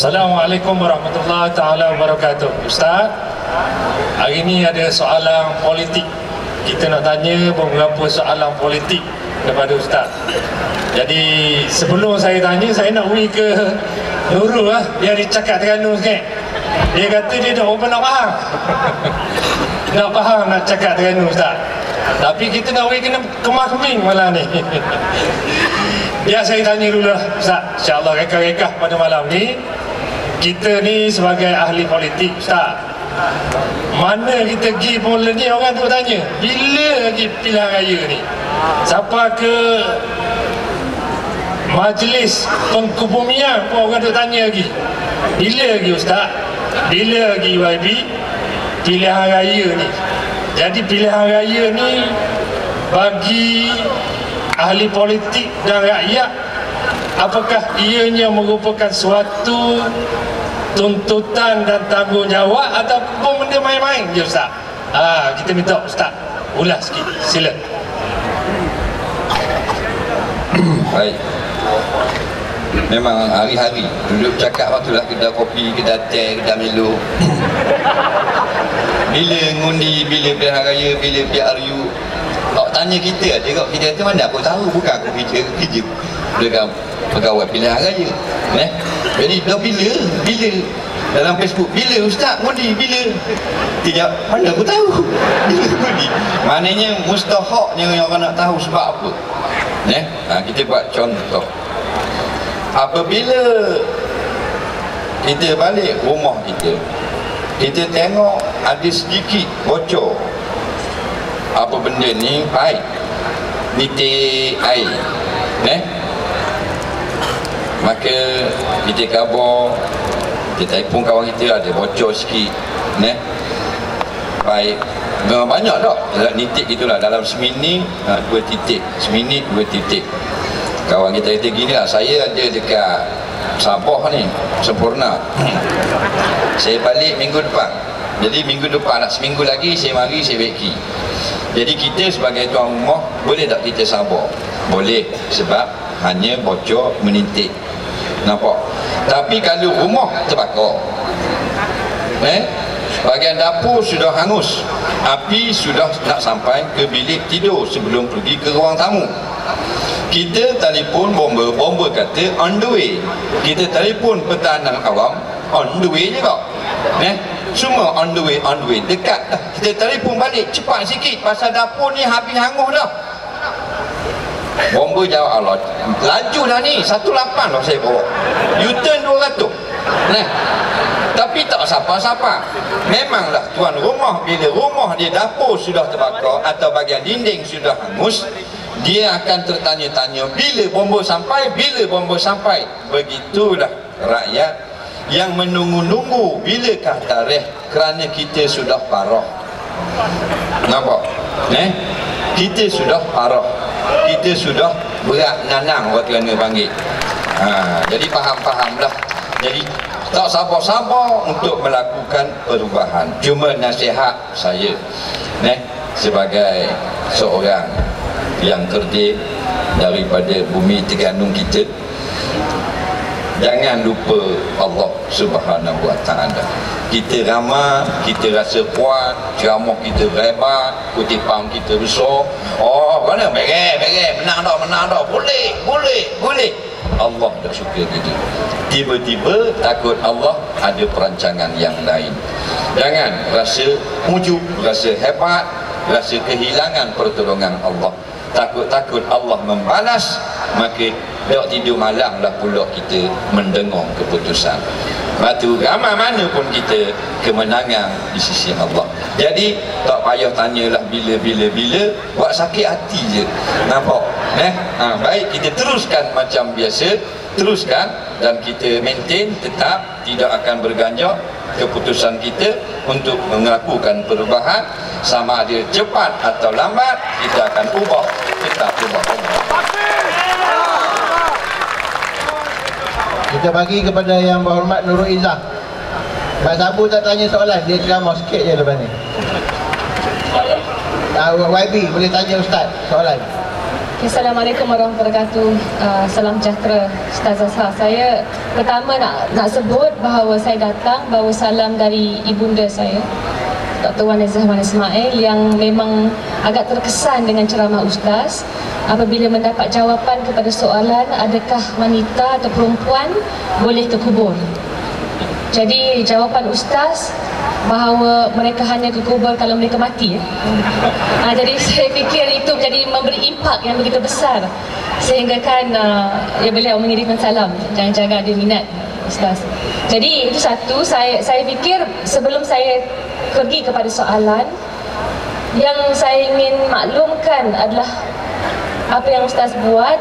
Assalamualaikum warahmatullahi taala wabarakatuh. Ustaz, hari ini ada soalan politik. Kita nak tanya beberapa soalan politik kepada Ustaz. Jadi sebelum saya tanya, saya nak pergi ke Nurul lah. Dia ada cakap Terengganu sikit. Dia kata dia dah nak faham. Nak faham nak cakap Terengganu Ustaz. Tapi kita nak pergi kena kemas keming malam ni. Biar saya tanya dulu lah Ustaz, insyaAllah rekah-rekah pada malam ni. Kita ni sebagai ahli politik Ustaz, mana kita pergi mula ni orang tu tanya, bila lagi pilihan raya ni? Siapa ke majlis pengkebumian pun orang tu tanya lagi, bila lagi Ustaz? Bila lagi YB pilihan raya ni? Jadi pilihan raya ni bagi ahli politik dan rakyat, apakah ianya merupakan suatu tuntutan dan tanggungjawab ataupun benda main-main je Ustaz? Kita minta Ustaz ulas sikit, sila. Baik. Memang hari-hari duduk cakap waktu lah kedai kopi, kedai teh, kedai Milo. Bila ngundi, bila pilihan raya, bila PRU. Kalau tanya kita aja, kalau kita kata mana aku tahu, bukan aku kerja dengan pegawai pilihan raya. Jadi dah bila dalam Facebook, bila Ustaz ngundi, bila? Tidak, mana aku tahu bila ngundi. Maknanya mustahaknya yang orang nak tahu sebab apa. Kita buat contoh. Apabila kita balik rumah kita tengok ada sedikit bocor, apa benda ni, baik nitik air, maka kita khabar, kita telefon kawan kita, ada bocor sikit, baik, memang banyak tak dalam nitik itulah, dalam seminit 2 titik, seminit 2 titik. Kawan kita kata gini lah, saya ada dekat Sabah ni, Sempurna. Saya balik minggu depan. Jadi minggu depan, nak seminggu lagi saya mari, saya beki. Jadi kita sebagai tuan rumah, boleh tak kita sabar? Boleh, sebab hanya bocor menintik. Nampak? Tapi kalau rumah terbakar, bahagian dapur sudah hangus, api sudah nak sampai ke bilik tidur sebelum pergi ke ruang tamu. Kita telefon bomba kata on the way. Kita telefon pertahanan awam, on the way je kau. Semua on the way, dekat dah. Kita telefon balik cepat sikit, pasal dapur ni habis hangus dah. Bomba jawab, Allah, laju dah ni, 18 lah saya bawa, U-turn 200. Tapi tak siapa-siapa. Memanglah tuan rumah, bila rumah dia dapur sudah terbakar atau bahagian dinding sudah hangus, dia akan tertanya-tanya, bila bomba sampai, bila bomba sampai. Begitulah rakyat yang menunggu-nunggu bilakah tarikh, kerana kita sudah parah. Nampak? Kita sudah parah, kita sudah berat nanang, orang kerana panggil. Jadi faham-fahamlah. Jadi tak sabar-sabar untuk melakukan perubahan. Cuma nasihat saya, sebagai seorang yang terdiri daripada bumi Terengganu kita, jangan lupa Allah Subhanahu Wa Taala. Kita ramah, kita rasa kuat, ceramah kita hebat, kutipan kita besar. Mana menang dah, boleh. Allah tak suka gitu. Tiba-tiba takut Allah ada perancangan yang lain. Jangan rasa ujub, rasa hebat, rasa kehilangan pertolongan Allah. Takut Allah membalas, maka tak tidur malam lah pula kita mendengar keputusan. Batu ramai mana pun kita, kemenangan di sisi Allah. Jadi tak payah tanyalah bila, buat sakit hati je. Nampak? Baik, kita teruskan macam biasa, teruskan, dan kita maintain tetap tidak akan berganjak keputusan kita untuk melakukan perubahan. Sama ada cepat atau lambat, kita akan ubah, tetap ubah. Kita bagi kepada yang berhormat Nurul Izzah. Pak Sabu tak tanya soalan, dia ceramah sikit je lepas ni. YB boleh tanya Ustaz soalan. Assalamualaikum warahmatullahi wabarakatuh. Salam sejahtera Ustazah Sah. Saya pertama nak sebut bahawa saya datang bawa salam dari ibunda saya, Dr. Wan Zahman Ismail, yang memang agak terkesan dengan ceramah Ustaz apabila mendapat jawapan kepada soalan adakah wanita atau perempuan boleh ke kubur. Jadi jawapan Ustaz bahawa mereka hanya ke kubur kalau mereka mati. Jadi saya fikir itu menjadi memberi impak yang begitu besar sehingga kan beliau mengirimkan salam. Jangan-jangan dia minat Ustaz. Jadi itu satu. Saya fikir sebelum saya pergi kepada soalan, yang saya ingin maklumkan adalah apa yang Ustaz buat,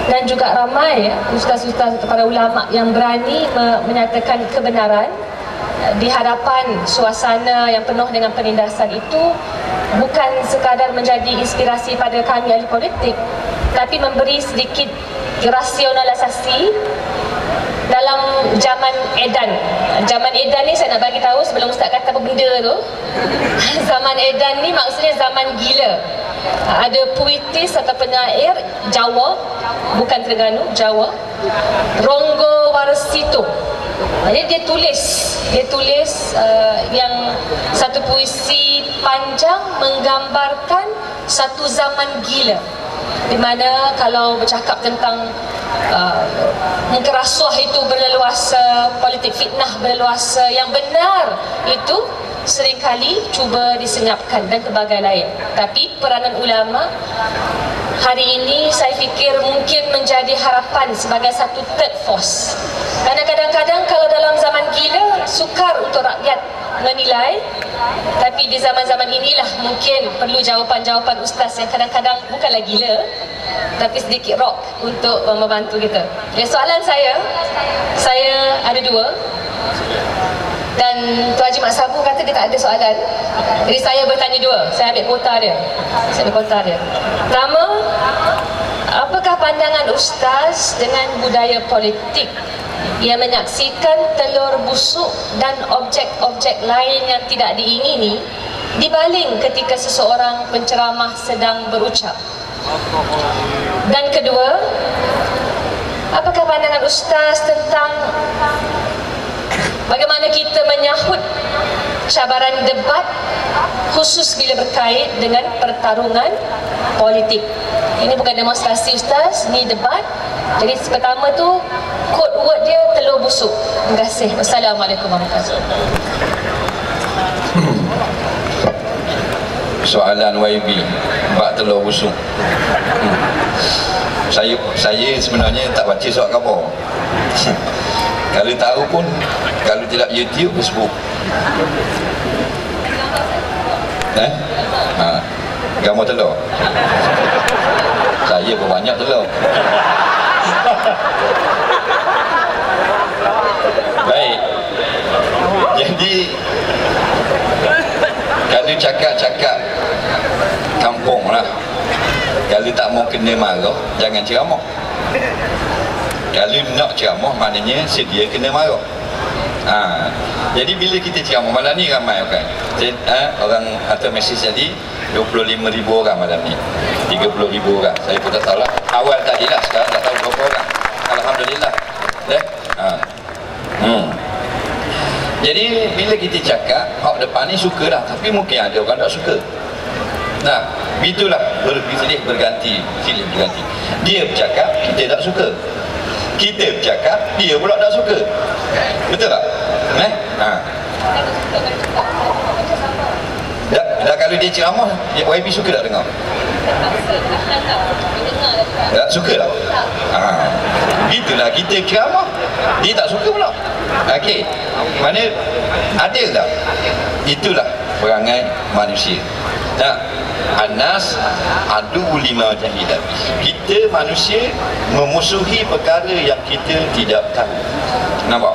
dan juga ramai ustaz-ustaz para ulama yang berani menyatakan kebenaran di hadapan suasana yang penuh dengan penindasan itu, bukan sekadar menjadi inspirasi pada kami ahli politik, tapi memberi sedikit rasionalisasi dalam zaman edan. Zaman edan ni saya nak bagi tahu sebelum Ustaz kata apa benda tu. Zaman edan ni maksudnya zaman gila. Ada puitis atau penyair Jawa, bukan Terengganu, Jawa, Ronggo Warsito. Jadi dia tulis yang satu puisi panjang menggambarkan satu zaman gila, di mana kalau bercakap tentang muka rasuah itu berleluasa, politik fitnah berleluasa, yang benar itu seringkali cuba disenyapkan dan pelbagai lain. Tapi peranan ulama hari ini saya fikir mungkin menjadi harapan sebagai satu third force. Karena kadang-kadang kalau dalam zaman gila sukar untuk rakyat menilai, tapi di zaman-zaman inilah mungkin perlu jawapan-jawapan ustaz yang kadang-kadang bukanlah gila tapi sedikit rock untuk membantu kita. Soalan saya ada dua. Dan Tuan Haji Mak Sabu kata dia tak ada soalan. Jadi saya bertanya dua. Saya ambil kuota dia. Pertama, apakah pandangan Ustaz dengan budaya politik yang menyaksikan telur busuk dan objek-objek lain yang tidak diingini dibaling ketika seseorang penceramah sedang berucap? Dan kedua, apakah pandangan Ustaz tentang bagaimana kita menyahut cabaran debat khusus bila berkait dengan pertarungan politik? Ini bukan demonstrasi Ustaz, ini debat. Jadi pertama tu code word dia telur busuk. Terima kasih. Wassalamualaikum warahmatullahi wabarakatuh. Soalan YB bak telur busuk. Saya sebenarnya tak baca surat khabar. Kalau tahu pun, kalau tidak YouTube, Facebook. Gambar telur. Saya pun banyak telur. Baik. Jadi kalau cakap-cakap kampung lah, kalau tak mau kena marah, jangan ceramah. Kalau nak ceramah maknanya sedia kena marah. Jadi bila kita ceramah malam ni ramai kan. Orang hantar mesej tadi 25,000 orang malam ni. 30,000 orang. Saya pun tak tahu lah. Awal tadi lah, sekarang tak tahu berapa orang. Alhamdulillah. Jadi bila kita cakap, hak depan ni suka lah, tapi mungkin ada orang tak suka. Nah, itulah silih berganti. Dia bercakap, kita tak suka. Kita bercakap, dia pula tak suka. Betul tak? Dah kalau dia ceramah, YB suka tak dengar? Tak suka tak? Itulah kita ceramah, dia tak suka pula. Okey, mana ada tak? Itulah perangai manusia. Anas adu lima jahilat. Kita manusia memusuhi perkara yang kita tidak tahu. Nampak?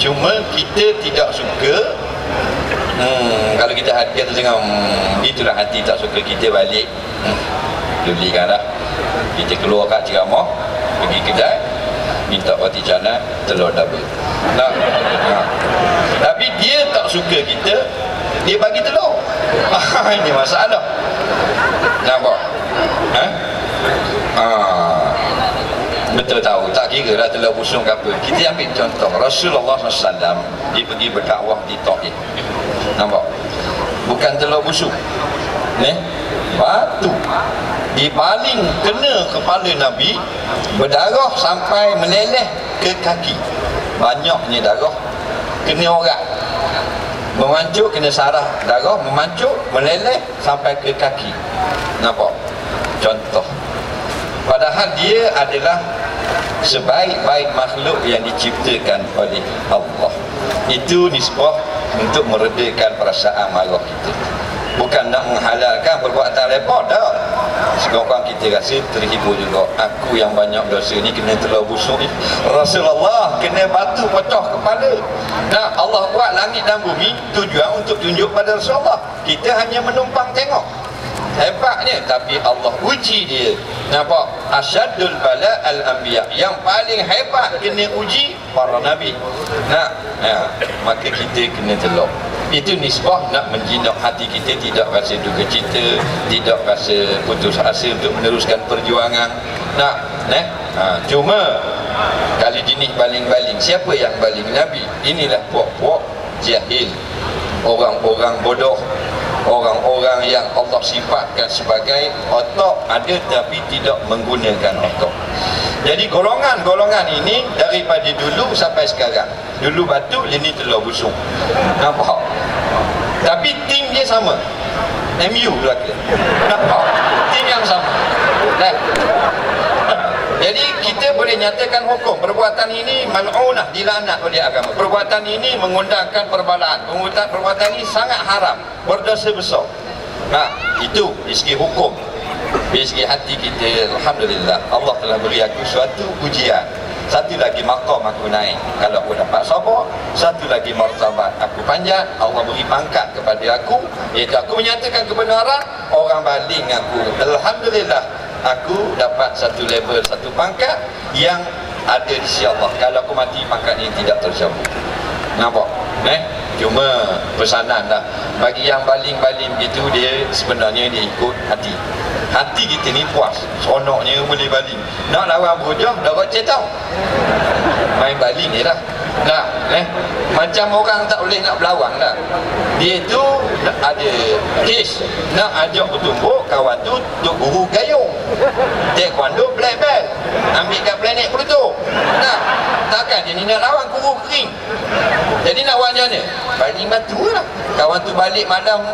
Cuma kita tidak suka. Kalau kita hati tengah itulah hati tak suka, kita balik belikan lah. Kita keluar kat ceramah, pergi kedai, minta roti canai, telur double. Tapi dia tak suka kita, dia bagi telur. Ini masalah. Nampak? Betul tahu, tak kira lah telah busung ke apa. Kita ambil contoh Rasulullah SAW, dia pergi berdakwah di Taif. Nampak? Bukan telah busung, batu dibaling kena kepala Nabi, berdarah sampai meleleh ke kaki. Banyaknya darah kena orang, memancuk kena sarah darah, memancuk meleleh sampai ke kaki. Nampak? Contoh. Padahal dia adalah sebaik-baik makhluk yang diciptakan oleh Allah. Itu nisbah untuk meredakan perasaan marah kita, bukan nak menghalalkan perbuatan lepot dah. Sekarang kita rasa terhibur juga. Aku yang banyak dosa ni kena telah busuk ni, Rasulullah kena batu pecah kepala. Nah, Allah buat langit dan bumi tujuan untuk tunjuk pada Rasulullah. Kita hanya menumpang tengok hebatnya, tapi Allah uji dia. Nampak? Asyadul bala al-anbiya, yang paling hebat kena uji para nabi. Maka kita kena telok. Itu nisbah nak menjinak hati kita, tidak rasa duka cita, tidak rasa putus asa untuk meneruskan perjuangan. Cuma kali jenis baling-baling, siapa yang baling Nabi? Inilah puak-puak jahil, orang-orang bodoh, orang-orang yang Allah sifatkan sebagai otak ada tapi tidak menggunakan otak. Jadi golongan-golongan ini daripada dulu sampai sekarang. Dulu batu, ini telah busung. Nampak? Tapi tim dia sama. MU belaka. Nampak? Tim yang sama. Jadi kita boleh nyatakan hukum perbuatan ini mal'unah, dilaknat oleh agama. Perbuatan ini mengundangkan perbalaan. Perbuatan ini sangat haram, berdosa besar. Itu dari segi hukum. Dari segi hati kita, alhamdulillah, Allah telah beri aku suatu ujian. Satu lagi maqam aku naik kalau aku dapat sabar. Satu lagi martabat aku panjat, Allah beri pangkat kepada aku, iaitu aku menyatakan kebenaran, orang baling aku. Alhamdulillah, aku dapat satu level, satu pangkat yang ada di sisi Allah. Kalau aku mati, pangkat ini tidak tercabut. Nampak? Cuma pesanan dah. Bagi yang baling-baling gitu, dia sebenarnya dia ikut hati. Hati kita ni puas, seronoknya boleh baling. Nak lawan berujah, dapat cetau, main baling je lah. Macam orang tak boleh nak berlawan lah. Dia tu ada kes nak ajak bertumbuk, kawan tu duk guru gayung, taekwondo black belt, ambil kat planet Pluto. Takkan dia ni nak lawan guru kering. Jadi nak buat macam mana? Baling batu lah. Kawan tu balik malam,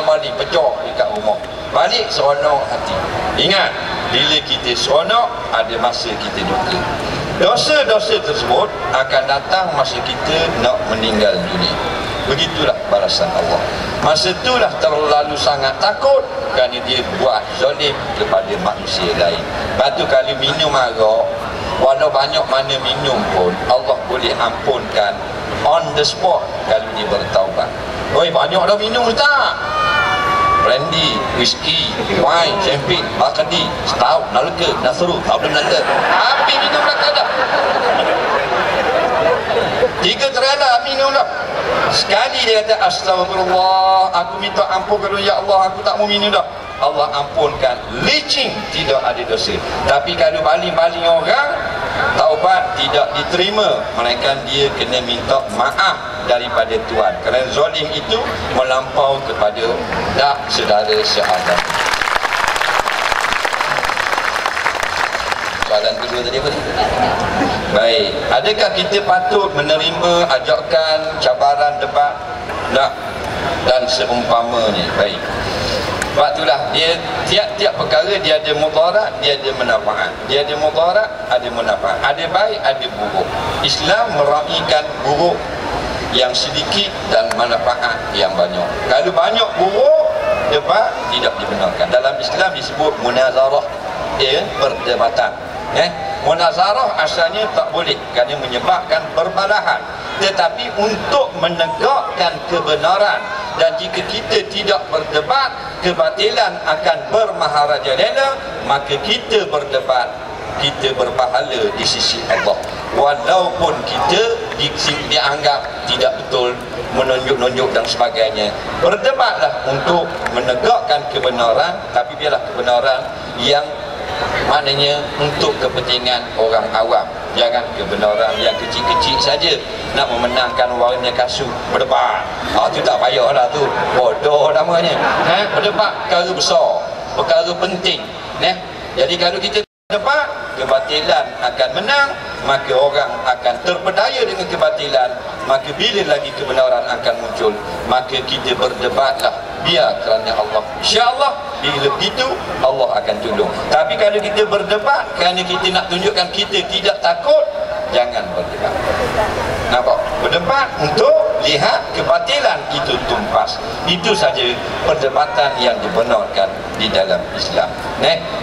baling pecah dekat rumah. Balik seronok hati. Ingat, bila kita seronok, ada masa kita duka. Dosa-dosa tersebut akan datang masa kita nak meninggal dunia. Begitulah balasan Allah. Masa itulah terlalu sangat takut kerana dia buat zalim kepada manusia lain. Lepas tu kalau minum arak, walau banyak mana minum pun, Allah boleh ampunkan on the spot kalau dia bertaubat. Oi, banyak dah minum tak? Brandy, whisky, wine, champagne, Bacardi, stout, nalga, nasru, tak boleh nalga. Habis minum dah tak ada. 3 terala minum dah. Sekali dia kata astagfirullah, aku minta ampun kepada ya Allah, aku tak mau minum dah. Allah ampunkan. Leaching, tidak ada dosa. Tapi kalau baling-baling orang, taubat tidak diterima, melainkan dia kena minta maaf daripada Tuhan. Kerana zalim itu melampau kepada dak saudara seagama. Soalan kedua tadi apa ni? Baik, adakah kita patut menerima ajakan cabaran debat dan seumpamanya? Baik. Sebab itulah dia tiap-tiap perkara dia ada mudarat, dia ada manfaat. Dia ada mudarat, ada manfaat. Ada baik, ada buruk. Islam meraihkan buruk yang sedikit dan manfaat yang banyak. Kalau banyak buruk, debat tidak dibenarkan. Dalam Islam disebut munazarah, perdebatan. Munazarah asalnya tak boleh kerana menyebabkan perbalahan. Tetapi untuk menegakkan kebenaran, dan jika kita tidak berdebat, kebatilan akan bermaharajalela, maka kita berdebat, kita berpahala di sisi Allah. walaupun kita dianggap tidak betul, menunjuk-nunjuk dan sebagainya. Berdebatlah untuk menegakkan kebenaran, tapi biarlah kebenaran yang maknanya untuk kepentingan orang awam. Jangan kebenaran yang kecil-kecil saja nak memenangkan warna kasut berdebat. Tu tak payahlah, tu bodoh namanya. Berdebat perkara besar, perkara penting. Jadi kalau kita debat, kebatilan akan menang, maka orang akan terpedaya dengan kebatilan. Maka bila lagi kebenaran akan muncul, maka kita berdebatlah biar kerana Allah. InsyaAllah bila begitu Allah akan tolong. Tapi kalau kita berdebat kerana kita nak tunjukkan kita tidak takut, jangan berdebat. Nampak? Berdebat untuk lihat kebatilan itu tumpas. Itu saja perdebatan yang dibenarkan di dalam Islam.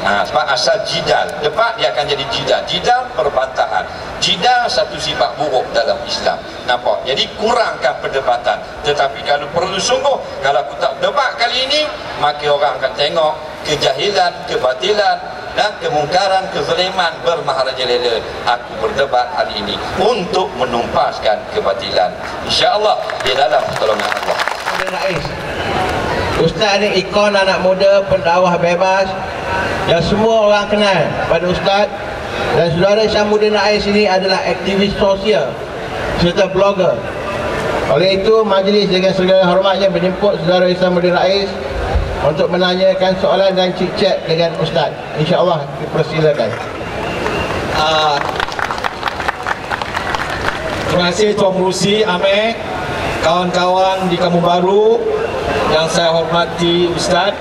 Sebab asal jidal, debat dia akan jadi jidal. Jidal perbantahan. Jidal satu sifat buruk dalam Islam. Nampak? Jadi kurangkan perdebatan. Tetapi kalau perlu sungguh, kalau aku tak berdebat kali ini, maka orang akan tengok kejahilan, kebatilan dan kemungkaran, kezaliman bermaharajalela. Aku berdebat hari ini untuk menumpaskan kebatilan. InsyaAllah di dalam pertolongan Allah. Ustaz ni ikon anak muda, pendakwah bebas yang semua orang kenal pada Ustaz. Dan saudara Syamuddin Rais ini adalah aktivis sosial serta blogger. Oleh itu majlis dengan segala hormatnya menjemput saudara Syamuddin Rais untuk menanyakan soalan dan cik-cak dengan Ustaz. InsyaAllah dipersilakan. Terima kasih Tuan Merusi, Amir, kawan-kawan di Kampung Baru yang saya hormati, Ustaz,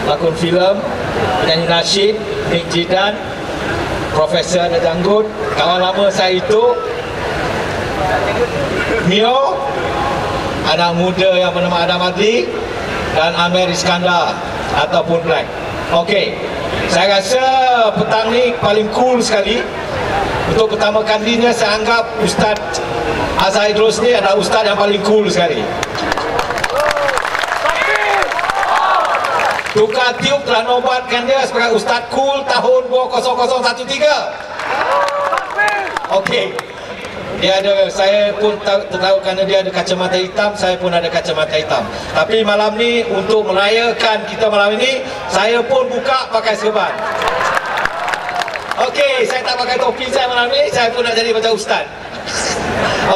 pelakon filem, penyanyi nasyid, Nik Jidan, Profesor Dangdut, kawan lama saya itu, Mio, anak muda yang bernama Adam Adli, dan Amir Iskandar ataupun Black. Okey, saya rasa petang ni paling cool sekali. Untuk pertama kalinya saya anggap Ustaz Azhar Idrus ni adalah Ustaz yang paling cool sekali. Tukar Tiup telah nobatkan dia sebagai Ustaz Cool tahun 2013. Okey. Dia ada, saya pun tahu kerana dia ada kacamata hitam, saya pun ada kacamata hitam. Tapi malam ni untuk merayakan kita malam ini, saya pun buka pakai serban. Okey, saya tak pakai topi saya malam ni, saya pun nak jadi macam Ustaz.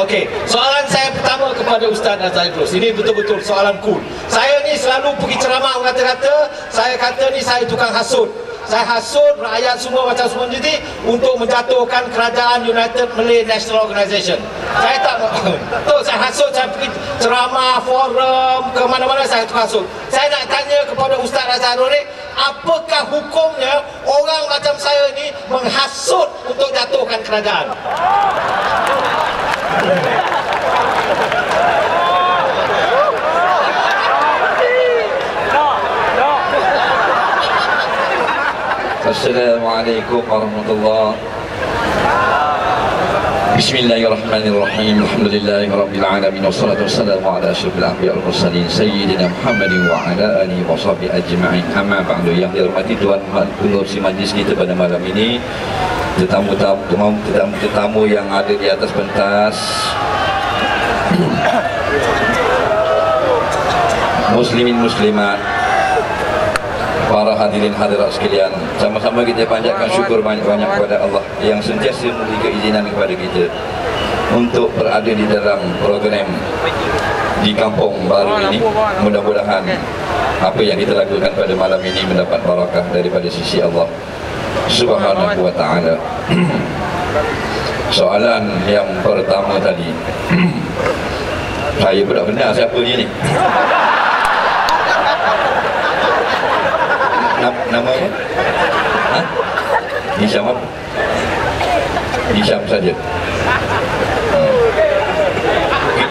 Okey, soalan saya pertama kepada Ustaz Azhar Idrus. Ini betul-betul soalan cool. Saya ni selalu pergi ceramah kata-kata, saya kata ni saya tukang hasut. Saya hasut rakyat semua macam semua jadi untuk menjatuhkan kerajaan United Malay National Organisation. Saya tak tahu, saya hasut, saya pergi ceramah, forum, ke mana-mana saya tukang hasut. Saya nak tanya kepada Ustaz Azhar Idrus ni, apakah hukumnya orang macam saya ni menghasut untuk jatuhkan kerajaan? Assalamualaikum warahmatullahi wabarakatuh. Bismillahirrahmanirrahim. Alhamdulillahirabbil alamin wassalatu wassalamu ala asyrafil anbiya'i wal mursalin sayyidina Muhammadin wa ala alihi washabihi ajma'in. Amma ba'du. Yang dihormati tuan pengurusi majlis kita pada malam ini, tetamu yang ada di atas pentas, muslimin muslimat, para hadirin hadirat sekalian, sama-sama kita panjatkan syukur banyak-banyak kepada Allah yang sentiasa memberi keizinan kepada kita untuk berada di dalam program di Kampung Baru ini. Mudah-mudahan apa yang kita lakukan pada malam ini mendapat barakah daripada sisi Allah Subhanahu wa ta'ala. Soalan yang pertama tadi, saya pun tak kenal siapa dia ni. Nama apa? Hisham apa? Hisham saja.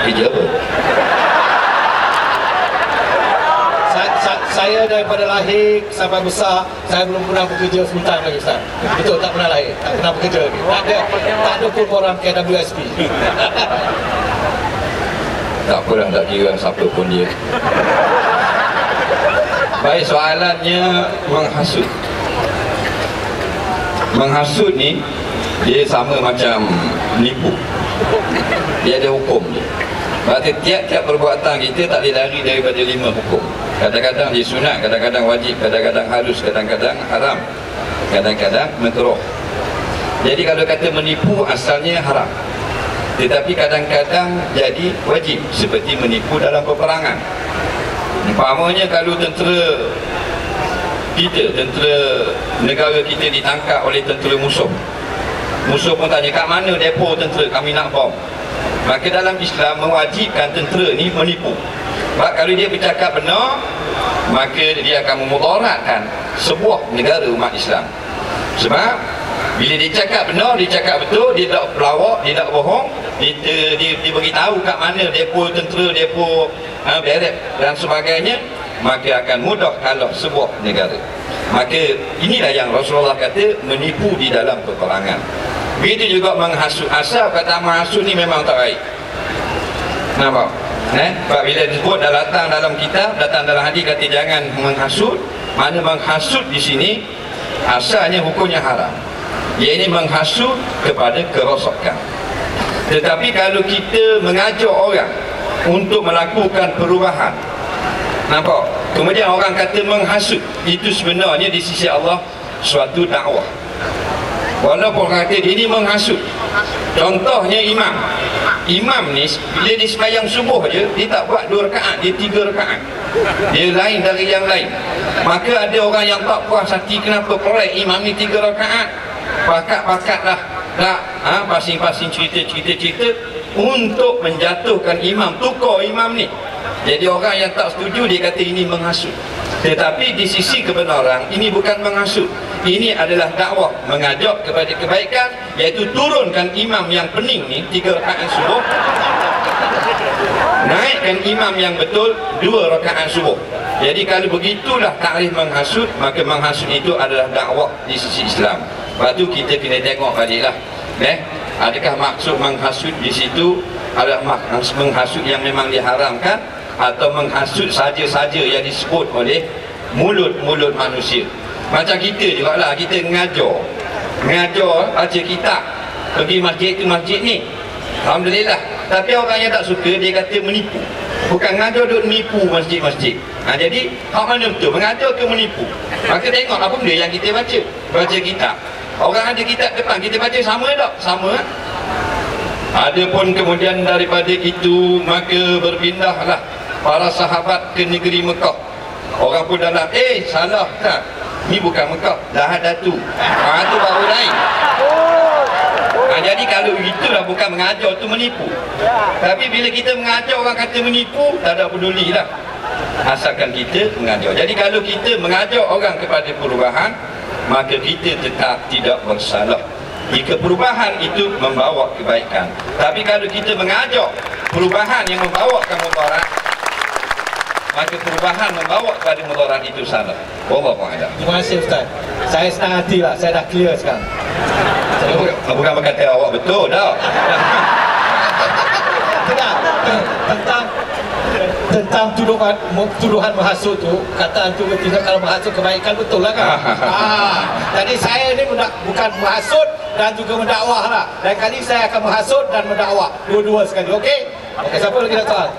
Kerja apa? Saya daripada lahir sampai besar, saya belum pernah bekerja full time lagi, Ustaz. Betul, tak pernah lahir, tak pernah bekerja lagi. Tak ada pun orang KWSP. Tak pernah, tak kira siapa pun dia. Baik, soalannya menghasut. Menghasut ni dia sama macam menipu. Dia ada hukum dia. Berarti tiap-tiap perbuatan kita tak boleh lari daripada 5 hukum. Kadang-kadang dia sunat, kadang-kadang wajib, kadang-kadang harus, kadang-kadang haram, kadang-kadang makruh. Jadi kalau kata menipu asalnya haram, tetapi kadang-kadang jadi wajib, seperti menipu dalam peperangan. Umpamanya kalau tentera negara kita ditangkap oleh tentera musuh, musuh pun tanya kat mana depo tentera kami nak bom, maka dalam Islam mewajibkan tentera ni menipu. Sebab kalau dia bercakap benar, maka dia akan memudaratkan sebuah negara umat Islam. Sebab bila dia cakap benar, dia cakap betul, dia tak pelawak, dia tak bohong, dia beritahu kat mana depo tentera, depo beret dan sebagainya, maka akan mudah kalah sebuah negara. Maka inilah yang Rasulullah kata menipu di dalam peperangan. Begitu juga menghasut. Asal kata menghasut ni memang tak baik. Nampak? Sebab bila disebut datang dalam kitab, datang dalam hadis kata jangan menghasut. Mana menghasut di sini asalnya hukumnya haram. Ia ini menghasut kepada kerosakan. Tetapi kalau kita mengajak orang untuk melakukan perubahan, nampak? Kemudian orang kata menghasut, itu sebenarnya di sisi Allah suatu dakwah. Walaupun orang kata dia ni menghasut. Contohnya imam ni bila dia sembahyang subuh je, dia tak buat 2 rakaat, dia 3 rakaat. Dia lain dari yang lain. Maka ada orang yang tak puas hati, kenapa korek imam ni 3 rakaat, pakat-pakat lah pasing-pasing cerita untuk menjatuhkan imam, tukar imam ni. Jadi orang yang tak setuju, dia kata ini menghasut. Tetapi di sisi kebenaran, ini bukan menghasut. Ini adalah dakwah, mengajak kepada kebaikan, iaitu turunkan imam yang pening ni 3 rakaat subuh, naikkan imam yang betul 2 rakaat subuh. Jadi kalau begitulah takrif menghasut, maka menghasut itu adalah dakwah di sisi Islam. Lepas tu kita kena tengok baliklah, adakah maksud menghasut di situ adalah menghasut yang memang diharamkan, atau menghasut saja-saja yang disebut oleh mulut-mulut manusia. Macam kita juga lah, kita mengajar baca kitab, pergi masjid tu masjid ni, alhamdulillah. Tapi orang yang tak suka, dia kata menipu. Bukan mengajar, duk menipu masjid-masjid. Jadi hak mana betul, mengajar ke menipu? Maka tengok apa benda yang kita baca kitab. Orang ada kitab depan, kita baca sama tak? Sama. Adapun kemudian daripada itu, maka berpindahlah para sahabat ke negeri Mekah. Orang pun dalam, salah tak? Ni bukan Mekah, dah Datu. Itu baru lain. Jadi kalau itulah bukan mengajar, tu menipu. Tapi bila kita mengajar orang kata menipu, tak ada peduli lah, asalkan kita mengajar. Jadi kalau kita mengajar orang kepada perubahan, maka kita tetap tidak bersalah jika perubahan itu membawa kebaikan. Tapi kalau kita mengajak perubahan yang membawakan mudarat, maka perubahan membawa kepada mudarat itu salah. Wallahu a'lam. Terima kasih Ustaz. Saya senang hati lah, saya dah clear sekarang. Bukan berkata awak betul dah. Tentang tuduhan menghasut tu, kata antum tidak kalau menghasut kebaikan, betul lah kan? Jadi saya ni bukan menghasut dan juga mendakwah lah. Dan kali saya akan menghasut dan mendakwah dua-dua sekali. Okey, siapa lagi nak soal?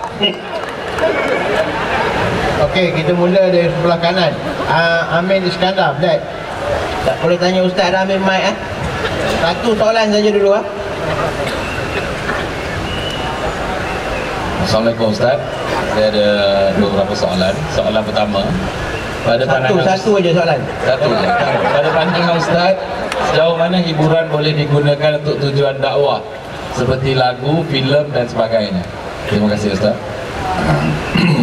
Okey, kita mula dari sebelah kanan. Amin Iskandar, Black. Tak boleh tanya Ustaz dah ambil mic. Satu soalan saja dulu. Assalamualaikum Ustaz. Saya ada beberapa soalan. Soalan pertama, pada pandangan satu aja soalan. Satu je. Pada pandangan Ustaz, sejauh mana hiburan boleh digunakan untuk tujuan dakwah seperti lagu, filem dan sebagainya? Terima kasih Ustaz.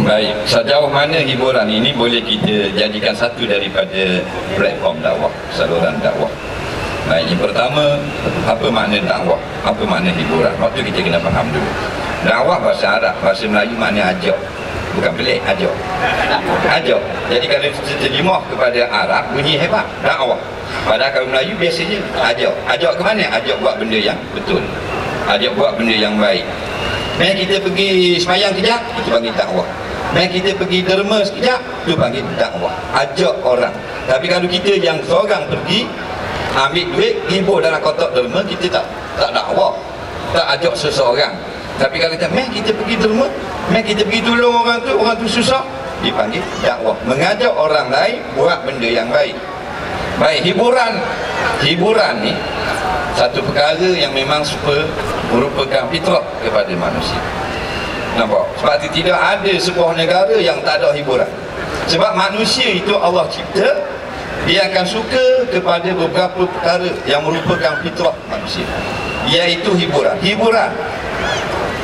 Baik, sejauh mana hiburan ini boleh kita jadikan satu daripada platform dakwah, saluran dakwah. Baik, yang pertama, apa makna dakwah? Apa makna hiburan? Waktu kita kena faham dulu. Dakwah bahasa Arab, bahasa Melayu makna ajak. Bukan pelik, ajak. Ajak. Jadi kalau terjemah kepada Arab, bunyi hebat, dakwah. Padahal kalau Melayu biasanya ajak. Ajak ke mana? Ajak buat benda yang betul. Ajak buat benda yang baik. Mari kita pergi sembahyang kejap, itu panggil dakwah. Mari kita pergi derma sekejap, itu panggil dakwah. Ajak orang. Tapi kalau kita yang seorang pergi ambil duit, hibur dalam kotak derma, kita tak dakwah. tak ajak seseorang. Tapi kalau kita, meh kita pergi derma, meh kita pergi tolong orang tu susah, dipanggil dakwah. Mengajak orang lain buat benda yang baik. Baik, hiburan ni satu perkara yang memang merupakan fitrah kepada manusia. Nampak? Sebab itu tidak ada sebuah negara yang tak ada hiburan. Sebab manusia itu Allah cipta, dia akan suka kepada beberapa perkara yang merupakan fitrah manusia, iaitu hiburan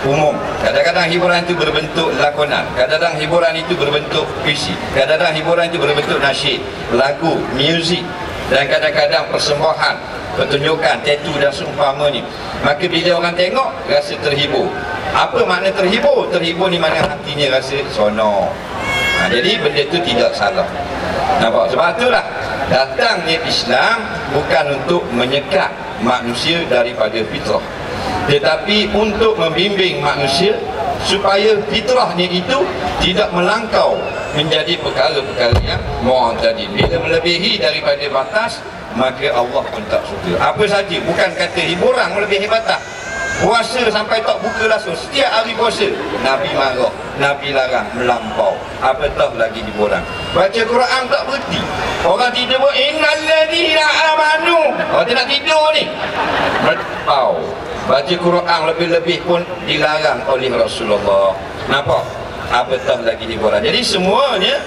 umum. Kadang-kadang hiburan itu berbentuk lakonan, kadang-kadang hiburan itu berbentuk puisi, kadang-kadang hiburan itu berbentuk nasyid, lagu, muzik, dan kadang-kadang persembahan, pertunjukan, teatu dan seumpamanya. Maka bila orang tengok rasa terhibur. Apa makna terhibur? Terhibur ni mana hatinya rasa seronok. Jadi benda itu tidak salah. Nampak? Sebab itulah datangnya Islam bukan untuk menyekat manusia daripada fitrah, tetapi untuk membimbing manusia supaya fitrahnya itu tidak melangkau menjadi perkara-perkara yang mu'tadil. Bila melebihi daripada batas, maka Allah pun tak suka. Apa saja, bukan kata hiburan melebihi batas. Puasa sampai tak buka langsung, setiap hari puasa, Nabi marah, Nabi larang melampau. Apatah lagi hiburan. Baca Quran tak berhenti. Orang tidur pun innalladzina amanu. Orang tak nak tidur ni, melampau. Baca Quran lebih-lebih pun dilarang oleh Rasulullah. Nampak? Apatah lagi hiburan. Jadi semuanya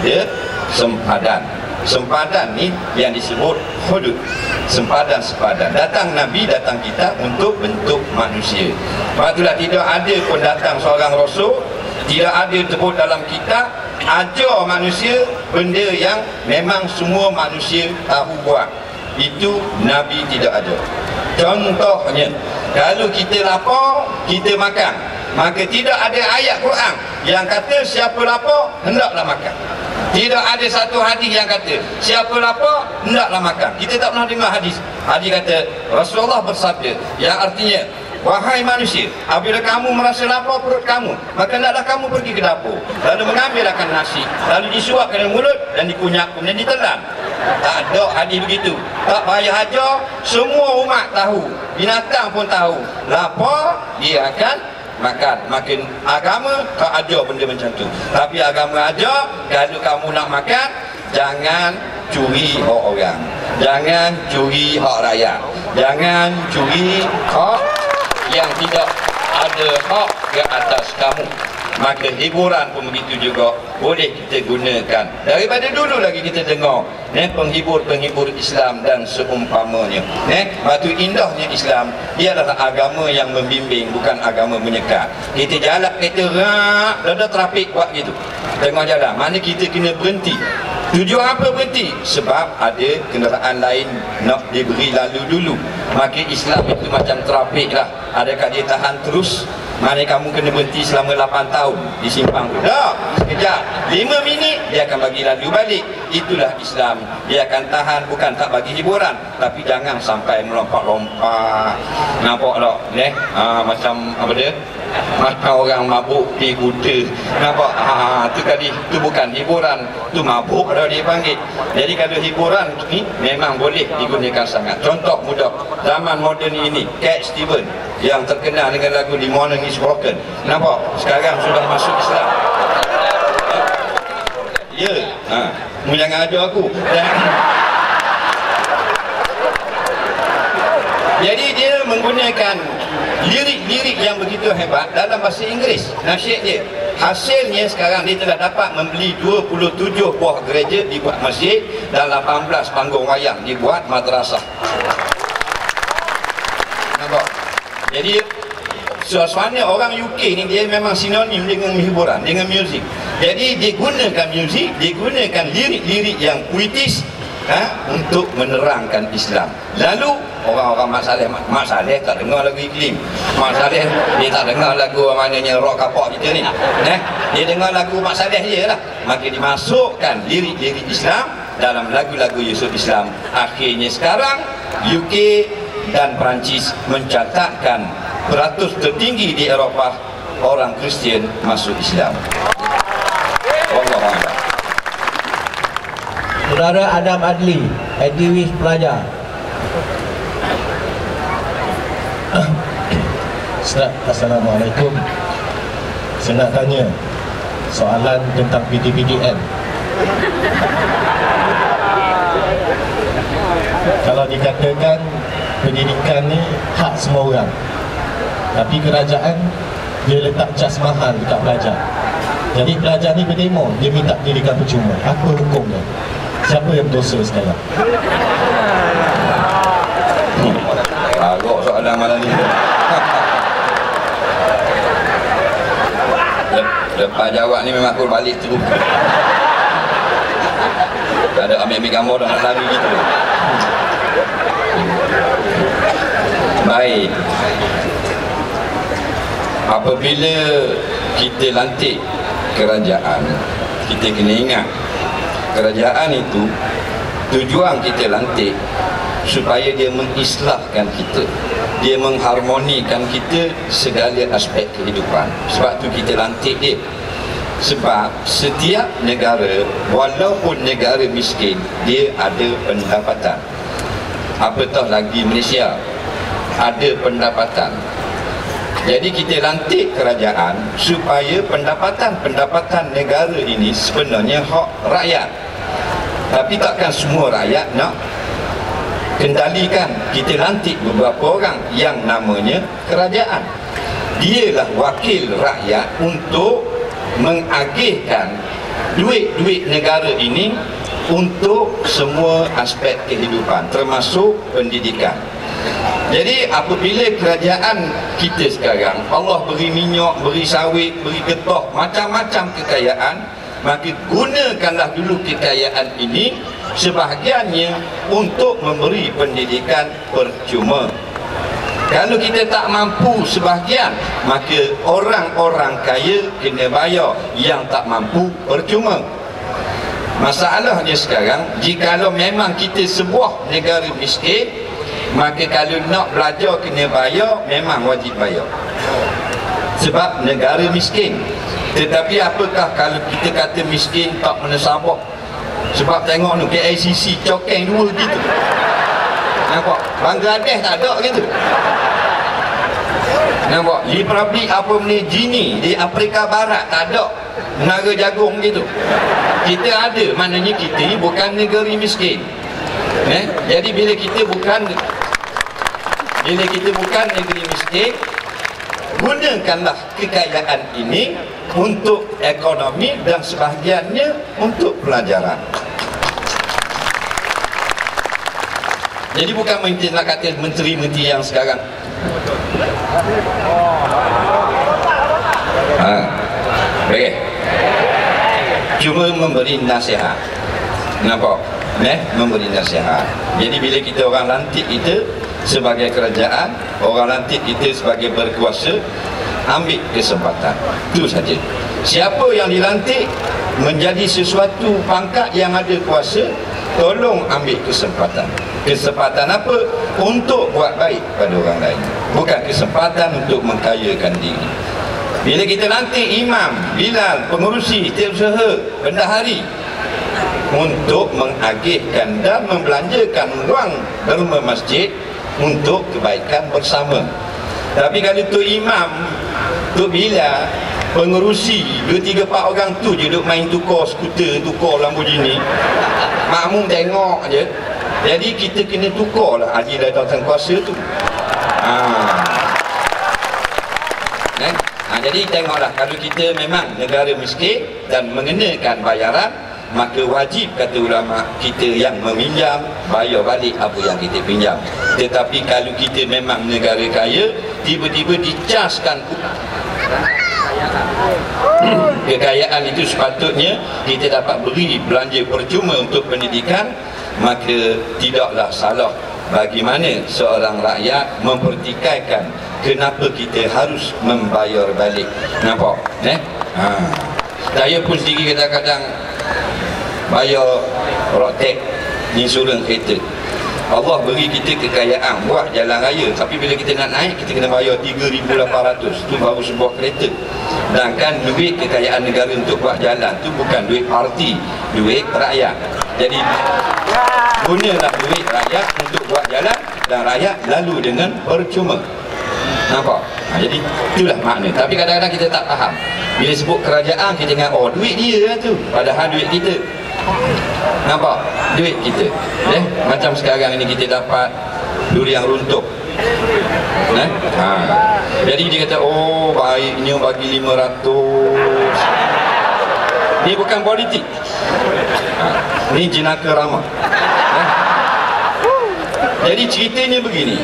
dia sempadan. Sempadan ni yang disebut hudud. Sempadan. Datang Nabi, datang kita untuk bentuk manusia. Sebab itulah tidak ada pun datang seorang Rasul, tidak ada sebut dalam kitab ajar manusia benda yang memang semua manusia tahu buat. Itu Nabi tidak ada. Contohnya, kalau kita lapar, kita makan, maka tidak ada ayat Quran yang kata siapa lapar hendaklah makan. Tidak ada satu hadis yang kata siapa lapar hendaklah makan. Kita tak pernah dengar hadis. Hadis kata Rasulullah bersabda, yang artinya, wahai manusia, apabila kamu merasa lapar perut kamu, maka hendaklah kamu pergi ke dapur, lalu mengambil akan nasi, lalu disuap ke dalam mulut dan dikunyah, kemudian ditelan. Tak ada hadis begitu. Tak payah ajar, semua umat tahu, binatang pun tahu, lapar dia akan makan. Makin agama tak ajar benda macam tu. Tapi agama ajar, kalau kamu nak makan, jangan curi hak orang, jangan curi hak rakyat, jangan curi hak yang tidak ada hak ke atas kamu. Maka hiburan pun begitu juga boleh kita gunakan. Daripada dulu lagi kita dengar penghibur-penghibur Islam dan seumpamanya. Batu indahnya Islam, dia adalah agama yang membimbing, bukan agama menyekat. Kita jalan kereta ada trafik buat gitu, tengah jalan, mana kita kena berhenti. Tujuan apa berhenti? Sebab ada kenderaan lain nak diberi lalu dulu. Maka Islam itu macam trafik lah. Adakah dia tahan terus? Mana kamu kena berhenti selama 8 tahun di simpang tu? Tak, sekejap, 5 minit dia akan bagi lalu balik. Itulah Islam. Dia akan tahan, bukan tak bagi hiburan, tapi jangan sampai melompat-lompat. Nampak tak? Macam apa dia? Macam orang mabuk di kuda. Nampak? Tu kali, tu bukan hiburan, tu mabuk dah dia panggil. Jadi kalau hiburan ni memang boleh digunakan sangat. Contoh mudah, zaman moden ini, Cat Stevens yang terkenal dengan lagu The Morning is Broken. Nampak? Sekarang sudah masuk Islam. Ya, mu jangan ajar aku. Jadi dia menggunakan lirik-lirik yang begitu hebat dalam bahasa Inggeris, nasyid dia. Hasilnya sekarang dia telah dapat membeli 27 buah gereja dibuat masjid dan 18 panggung wayang dibuat madrasah. Nampak? Jadi suasana orang UK ni dia memang sinonim dengan hiburan, dengan muzik. Jadi dia gunakan muzik, dia gunakan lirik-lirik yang puitis untuk menerangkan Islam. Lalu orang-orang Mak Saleh tak dengar lagu Iklim. Mak Saleh dia tak dengar lagu maknanya rock kapak kita ni. Dia dengar lagu Mak Saleh je lah. Maka dimasukkan lirik-lirik Islam dalam lagu-lagu Yusuf Islam. Akhirnya sekarang UK dan Perancis mencatatkan peratus tertinggi di Eropah orang Kristian masuk Islam. Wallahualam. Saudara Adam Adli, aktivis pelajar. Ustaz, Assalamualaikum. Saya nak tanya soalan tentang PTPDN. Kalau dikatakan pendidikan ni hak semua orang, tapi kerajaan dia letak cas mahal dekat pelajar. Jadi pelajar ni berdemo, dia minta pendidikan percuma. Apa hukumnya? Siapa yang berdosa sekarang? Agak soalan malam ni. Lepas jawab ni memang aku balik terus. Ada ambil gambar dah nak lari gitu. Baik. Apabila kita lantik kerajaan, kita kena ingat kerajaan itu tujuan kita lantik supaya dia mengislahkan kita, dia mengharmonikan kita segala aspek kehidupan. Sebab tu kita lantik dia. Sebab setiap negara, walaupun negara miskin, dia ada pendapatan. Apatah lagi Malaysia ada pendapatan. Jadi kita lantik kerajaan supaya pendapatan negara ini sebenarnya hak rakyat. Tapi takkan semua rakyat nak kendalikan. Kita lantik beberapa orang yang namanya kerajaan. Dialah wakil rakyat untuk mengagihkan duit-duit negara ini untuk semua aspek kehidupan, termasuk pendidikan. Jadi apabila kerajaan kita sekarang, Allah beri minyak, beri sawit, beri getah, macam-macam kekayaan, maka gunakanlah dulu kekayaan ini sebahagiannya untuk memberi pendidikan percuma. Kalau kita tak mampu sebahagian, maka orang-orang kaya kena bayar, yang tak mampu percuma. Masalahnya sekarang, jikalau memang kita sebuah negara miskin, maka kalau nak belajar kena bayar, memang wajib bayar. Sebab negara miskin. Tetapi apakah kalau kita kata miskin tak menasabah? Sebab tengok ni KICC cokeng dua gitu. Nampak? Bangladesh tak ada gitu. Nampak? Republik apa ni Gini di Afrika Barat tak ada. Negara jagung gitu. Kita ada, maknanya kita bukan negara miskin. Jadi bila kita bukan negeri miskin, gunakanlah kekayaan ini untuk ekonomi dan sebahagiannya untuk pelajaran. Jadi bukan nak kata menteri-menteri yang sekarang. Baik. Cuma memberi nasihat. Nampak? Memberi nasihat. Jadi bila kita orang lantik kita sebagai kerajaan, orang lantik kita sebagai berkuasa, ambil kesempatan. Itu saja. Siapa yang dilantik menjadi sesuatu pangkat yang ada kuasa, tolong ambil kesempatan. Kesempatan apa? Untuk buat baik pada orang lain, bukan kesempatan untuk mengkayakan diri. Bila kita lantik imam, bilal, pengurusi, setiausaha, bendahari untuk mengagihkan dan membelanjakan wang derma masjid untuk kebaikan bersama. Tapi kalau tu imam, tu bilal, pengurusi 2-3-4 orang tu je duk main tukar skuter, tukar Lamborghini, makmum tengok je. Jadi kita kena tukar lah adil datang kuasa tu. Jadi tengoklah, kalau kita memang negara miskin dan mengenakan bayaran, maka wajib kata ulama kita yang meminjam bayar balik apa yang kita pinjam. Tetapi kalau kita memang negara kaya, tiba-tiba dicaskan kekayaan itu sepatutnya kita dapat beri belanja percuma untuk pendidikan, maka tidaklah salah bagaimana seorang rakyat mempertikaikan kenapa kita harus membayar balik. Nampak? Saya pun sendiri kadang-kadang bayar road tax, insurans kereta. Allah beri kita kekayaan buat jalan raya, tapi bila kita nak naik kita kena bayar 3,800. Itu baru sebuah kereta. Sedangkan duit kekayaan negara untuk buat jalan tu bukan duit parti, duit rakyat. Jadi gunalah duit rakyat untuk buat jalan, dan rakyat lalu dengan percuma. Nampak? Jadi itulah makna. Tapi kadang-kadang kita tak faham. Bila sebut kerajaan, kita ingat, oh duit dia lah tu, padahal duit kita. Nampak? Duit kita. Macam sekarang ini kita dapat durian runtuh. Jadi dia kata, oh baiknya bagi 500. Ni bukan politik. Ni jenaka ramah. Jadi ceritanya begini,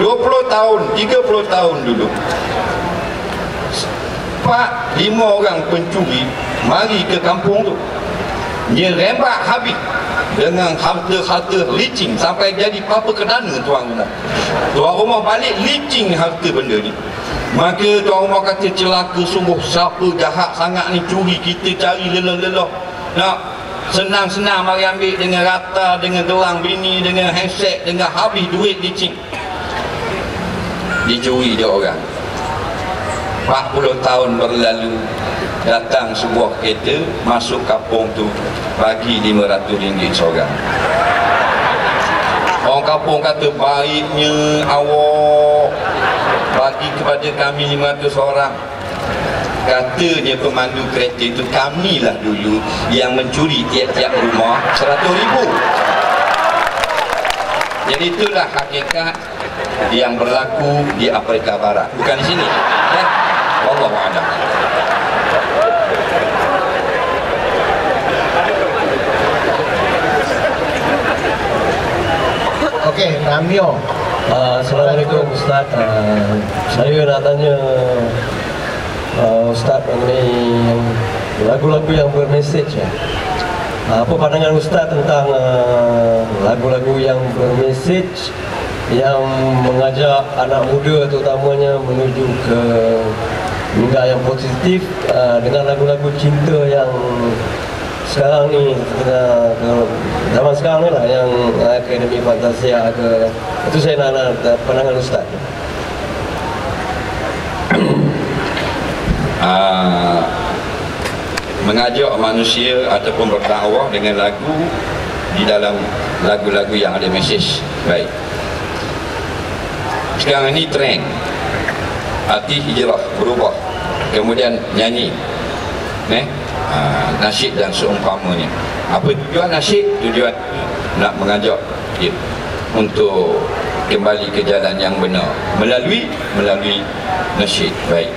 20 tahun, 30 tahun dulu 4-5 orang pencuri mari ke kampung tu, nyerembat habis dengan harta-harta licin sampai jadi apa kedana tuan rumah. Tuan rumah balik licin harta benda ni. Maka tuan rumah kata, celaka sungguh, siapa jahat sangat ni, curi kita cari lelah-lelah. Nak senang-senang mari ambil dengan rata, dengan gelang bini, dengan handset, dengan habis duit licin. Dicuri dia orang. 40 tahun berlalu, datang sebuah kereta masuk kampung tu, bagi RM500 seorang. Orang kampung kata, baiknya awak bagi kepada kami 500 orang. Katanya pemandu kereta itu, kamilah dulu yang mencuri tiap-tiap rumah 100,000. Jadi itulah hakikat yang berlaku di Afrika Barat, bukan di sini. Wallahu a'lam. Okey, Ramio. Assalamualaikum Ustaz. Saya nak tanya Ustaz mengenai lagu-lagu yang bermesej ya. Apa pandangan Ustaz tentang lagu-lagu yang bermesej yang mengajak anak muda terutamanya menuju ke minda yang positif, dengan lagu-lagu cinta yang sekarang ni, zaman sekarang ni lah, yang Akademi Fantasia ke, itu saya nak pandangan Ustaz. Mengajak manusia ataupun berdakwah dengan lagu di dalam lagu-lagu yang ada mesej. Baik, sekarang ini trend arti hijrah berubah, kemudian nyanyi nasyid dan seumpamanya. Apa tujuan nasyid? Tujuan nak mengajak dia untuk kembali ke jalan yang benar melalui nasyid. Baik,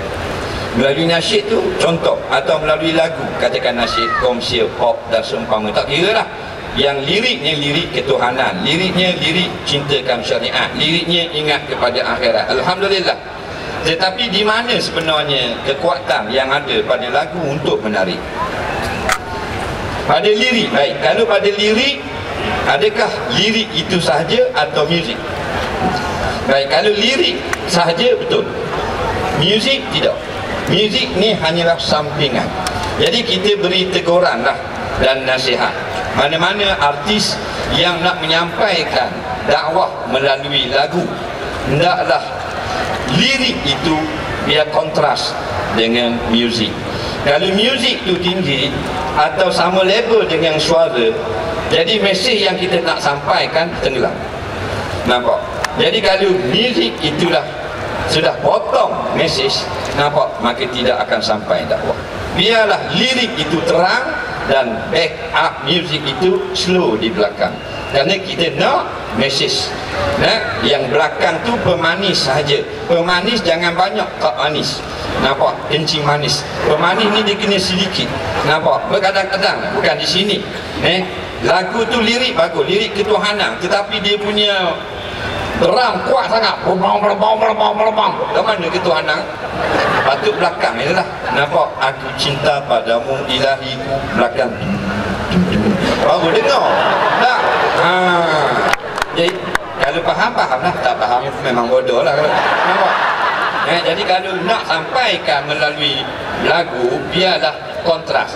melalui nasyid tu contoh, atau melalui lagu, katakan nasyid komersial, pop dan seumpamanya, tak kira lah. Yang liriknya lirik ketuhanan, liriknya lirik cintakan syariat, liriknya ingat kepada akhirat. Alhamdulillah. Tetapi di mana sebenarnya kekuatan yang ada pada lagu untuk menarik? Pada lirik. Baik, kalau pada lirik, adakah lirik itu sahaja atau muzik? Baik, kalau lirik sahaja betul, muzik tidak. Muzik ni hanyalah sampingan. Jadi kita beri teguran lah dan nasihat. Mana-mana artis yang nak menyampaikan dakwah melalui lagu, hendaklah lirik itu biar kontras dengan muzik. Kalau muzik itu tinggi atau sama level dengan suara, jadi mesej yang kita nak sampaikan tenggelam. Nampak? Jadi kalau muzik itulah sudah potong mesej, nampak, maka tidak akan sampai dakwah. Biarlah lirik itu terang dan back up music itu slow di belakang, kerana kita nak mesej. Yang belakang tu pemanis sahaja. Pemanis jangan banyak, tak manis. Nampak? Kencing manis. Pemanis ni dia kena sedikit. Nampak? Berkadang-kadang bukan di sini. Lagu tu lirik bagus, lirik ketuhanan, tetapi dia punya drum kuat sangat, berbang. Dah mana ketuhanan? Patut belakang je lah. Nampak? Aku cinta padamu ilahiku, belakang baru dengar. Tak? Jadi kalau faham lah, tak faham memang bodoh lah. Nampak? Jadi kalau nak sampaikan melalui lagu, biarlah kontras.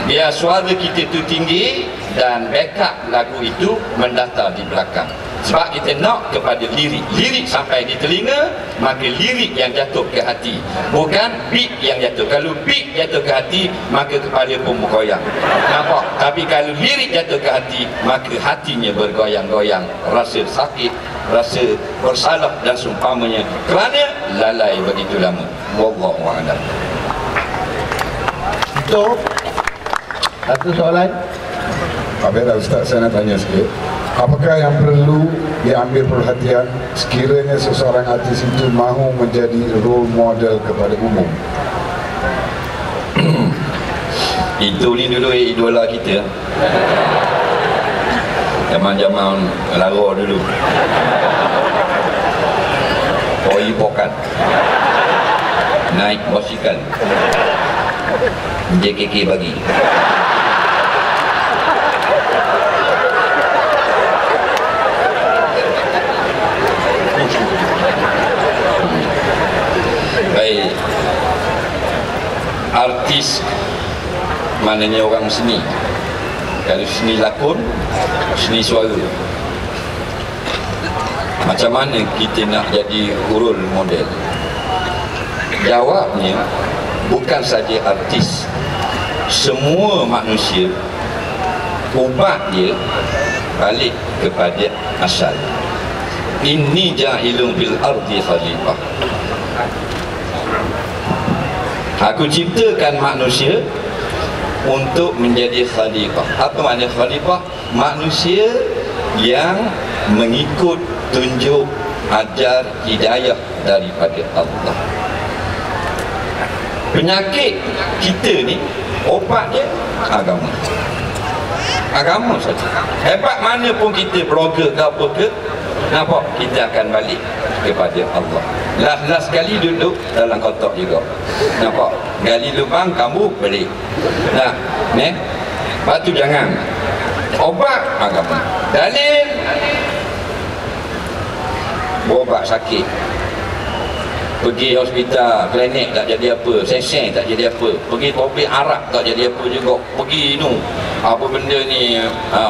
Biar suara kita tu tinggi dan backup lagu itu mendata di belakang. Sebab kita nak kepada lirik. Lirik sampai di telinga, maka lirik yang jatuh ke hati, bukan beat yang jatuh. Kalau beat jatuh ke hati, maka kepala pun bergoyang. Nampak? Tapi kalau lirik jatuh ke hati, maka hatinya bergoyang-goyang, rasa sakit rasa bersalah dan seumpamanya kerana lalai begitu lama. Wallahu a'lam. So, satu soalan. Baiklah Ustaz, saya nak tanya sikit. Apakah yang perlu diambil perhatian sekiranya seseorang artis itu mahu menjadi role model kepada umum? Itu ni dulu idola kita. Zaman-zaman lara dulu. Koi pokan. Naik basikal. JKK bagi. Baik, artis maknanya orang seni. Kalau seni lakon, seni suara. Macam mana kita nak jadi role model? Jawabnya bukan saja artis, semua manusia ubat dia balik kepada asal. Inni ja'ilun fil ardi khalifah. Aku ciptakan manusia untuk menjadi khalifah. Apa makna khalifah? Manusia yang mengikut tunjuk ajar hidayah daripada Allah. Penyakit kita ni, obat dia agama. Agama saja. Hebat mana pun kita blogger ke apa ke, nampak kita akan balik kepada Allah. Last sekali duduk dalam kotak juga. Nampak? Gali lubang, kamu balik. Nah, batu jangan. Obat agama. Dalil berobat sakit. Pergi hospital, klinik tak jadi apa, seseng tak jadi apa, pergi topik Arab tak jadi apa juga, pergi apa benda ni,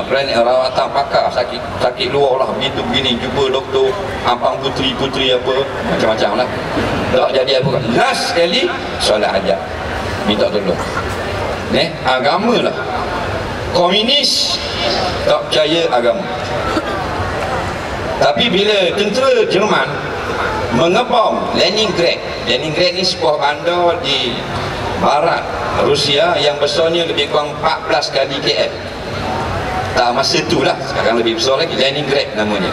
klinik rawatan pakar, sakit luar lah, begitu begini, jumpa doktor ampang puteri apa, macam-macam lah, tak jadi apa. Last sekali solat hajat, minta tolong. Agama lah. Komunis tak percaya agama, tapi bila tentera Jerman mengebom Leningrad. Leningrad ni sebuah bandar di barat Rusia yang besarnya lebih kurang 14 kali KL. Tak masa tu lah, sekarang lebih besar lagi. Leningrad namanya.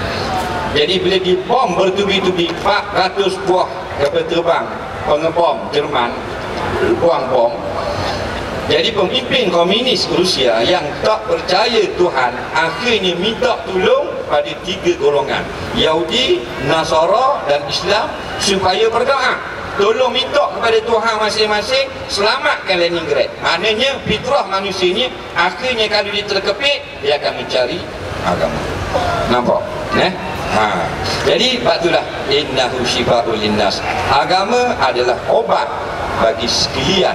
Jadi bila dibom bertubi-tubi, 400 buah kapal terbang pengebom Jerman buang bom. Jadi pemimpin komunis Rusia yang tak percaya Tuhan akhirnya minta tolong pada 3 golongan, Yahudi, Nasara dan Islam, supaya berdoa, tolong minta kepada Tuhan masing-masing selamatkan Leningrad. Maknanya fitrah manusia ni akhirnya kalau dia terkepit, dia akan mencari agama. Nampak? Jadi itulah innahu syifa'ul linnas. Agama adalah obat bagi sekalian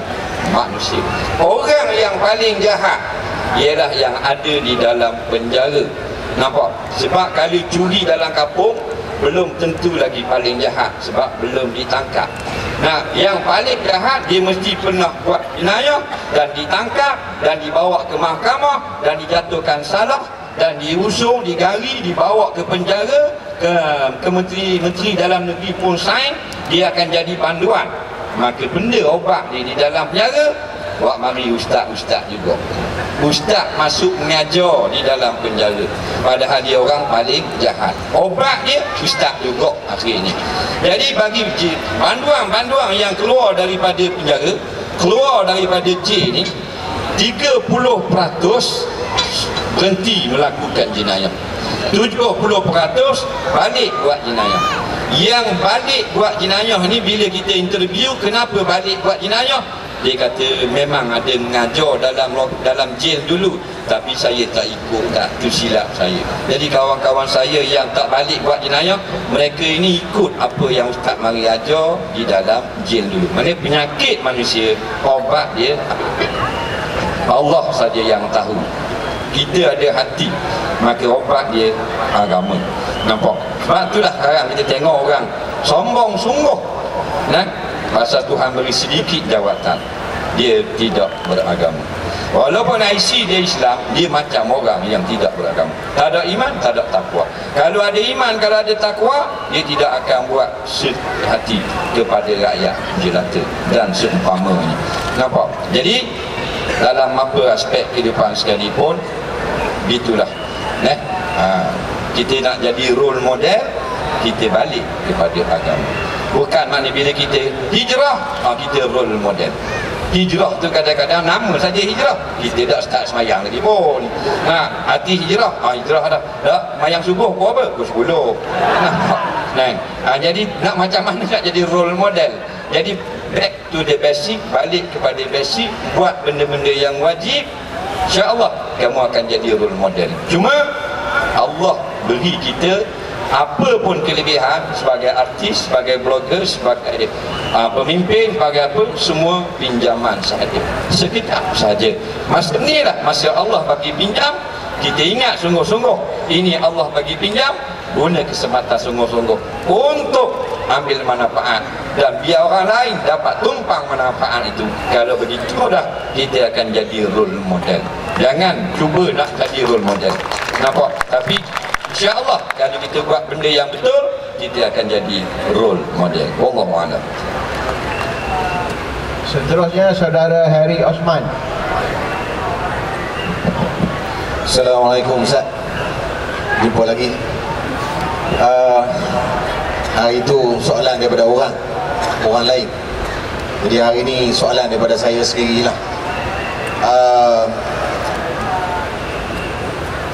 manusia. Orang yang paling jahat ialah yang ada di dalam penjara. Nampak? Sebab kalau curi dalam kampung belum tentu lagi paling jahat, sebab belum ditangkap. Nah, yang paling jahat dia mesti pernah buat jenayah dan ditangkap dan dibawa ke mahkamah dan dijatuhkan salah dan diusung, digari, dibawa ke penjara, ke menteri dalam negeri pun sign, dia akan jadi panduan. Maka benda obat dia di dalam penjara, buat mari ustaz-ustaz juga. Ustaz masuk mengajar di dalam penjara, padahal dia orang paling jahat. Obat dia ustaz juga akhirnya. Jadi bagi panduan-panduan yang keluar daripada penjara, keluar daripada jail ni, 30% berhenti melakukan jenayah, 70% balik buat jenayah. Yang balik buat jenayah ni, bila kita interview kenapa balik buat jenayah, dia kata memang ada mengajar dalam jail dulu, tapi saya tak ikut, tu silap saya. Jadi kawan-kawan saya yang tak balik buat jenayah, mereka ini ikut apa yang ustaz mari ajar di dalam jail dulu. Maksudnya penyakit manusia, obat dia Allah saja yang tahu. Kita ada hati, maka obat dia agama. Nampak? Sebab itulah sekarang kita tengok orang sombong sungguh, pasal Tuhan beri sedikit jawatan, dia tidak beragama. Walaupun IC dia Islam, dia macam orang yang tidak beragama. Tak ada iman, tak ada takwa. Kalau ada iman, kalau ada takwa, dia tidak akan buat hati kepada rakyat jelata dan seumpamanya. Nampak? Jadi dalam apa aspek kehidupan sekalipun, gitulah. Kita nak jadi role model, kita balik kepada agama. Bukan maknanya bila kita hijrah, kita role model. Hijrah tu kadang-kadang nama saja hijrah, kita tak start semayang lagi pun. Hati hijrah, hijrah dah mayang subuh pukul apa? Pukul 10. Jadi nak macam mana nak jadi role model? Jadi back to the basic, balik kepada basic, buat benda-benda yang wajib, insya-Allah kamu akan jadi role model. Cuma Allah beri kita apa pun kelebihan sebagai artis, sebagai blogger, sebagai pemimpin, sebagai apa, semua pinjaman sahaja, sekejap sahaja. Masa ni lah masa Allah bagi pinjam, kita ingat sungguh-sungguh ini Allah bagi pinjam, guna kesempatan sungguh-sungguh untuk ambil manfaat dan biar orang lain dapat tumpang manfaat itu. Kalau begitu dah kita akan jadi role model. Jangan cuba nak jadi role model, nampak? Tapi insya-Allah kalau kita buat benda yang betul, kita akan jadi role model. Wallahu a'lam. Seterusnya saudara Harry Osman. Assalamualaikum Ustaz. Jumpa lagi. Hari itu soalan daripada orang lain. Jadi hari ini soalan daripada saya sendirilah.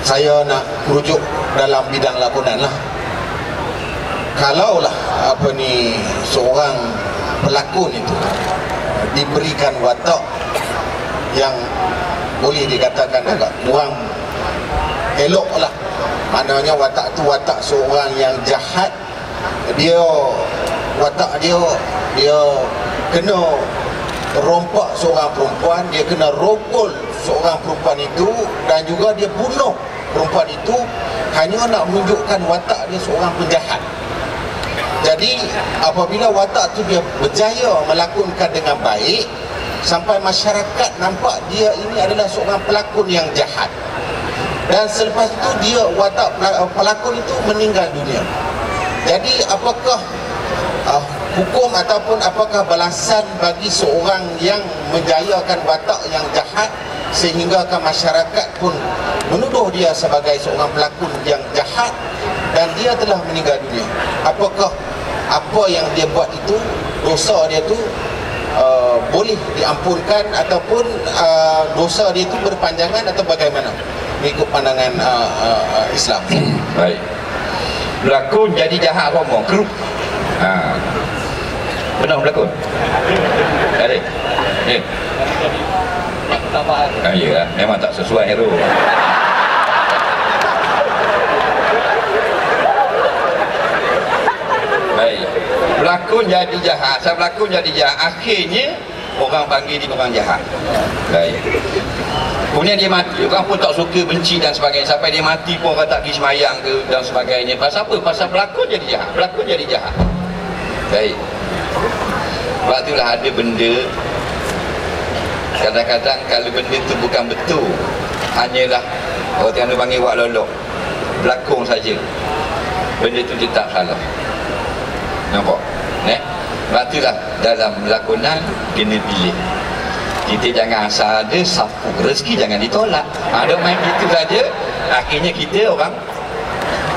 Saya nak rujuk dalam bidang lakonan lah. Kalaulah seorang pelakon itu diberikan watak yang boleh dikatakan agak kurang elok lah, maknanya watak tu watak seorang yang jahat, watak dia kena rompak seorang perempuan, dia kena rogol seorang perempuan itu, dan juga dia bunuh perempuan itu hanya nak menunjukkan watak dia seorang penjahat. Jadi apabila watak tu dia berjaya melakonkan dengan baik, sampai masyarakat nampak dia ini adalah seorang pelakon yang jahat, dan selepas itu dia watak pelakon itu meninggal dunia. Jadi apakah hukum ataupun apakah balasan bagi seorang yang menjayakan watak yang jahat sehinggakan masyarakat pun menuduh dia sebagai seorang pelakon yang jahat dan dia telah meninggal dunia? Apakah apa yang dia buat itu, dosa dia itu boleh diampunkan ataupun dosa dia itu berpanjangan atau bagaimana mengikut pandangan Islam? Baik. Berlakon jadi jahat romo kerup. Pernah berlakon? Ada? Ya, memang tak sesuai hero. Baik. Berlakon jadi jahat. Saya berlakon jadi jahat, akhirnya orang panggil dia orang jahat. Baik. Kemudian dia mati, orang pun tak suka, benci dan sebagainya. Sampai dia mati pun orang tak pergi semayang ke dan sebagainya. Pasal apa? Pasal berlakon jadi jahat. Berlakon jadi jahat. Baik. Sebab itulah ada benda, kadang-kadang kalau benda tu bukan betul, hanyalah orang Tiongkok panggil wak lolok, berlakon saja, benda tu dia tak salah. Nampak? Sebab itulah dalam lakonan kena pilih. Kita jangan asal ada sapu, rezeki jangan ditolak. Ada main gitu saja, akhirnya kita orang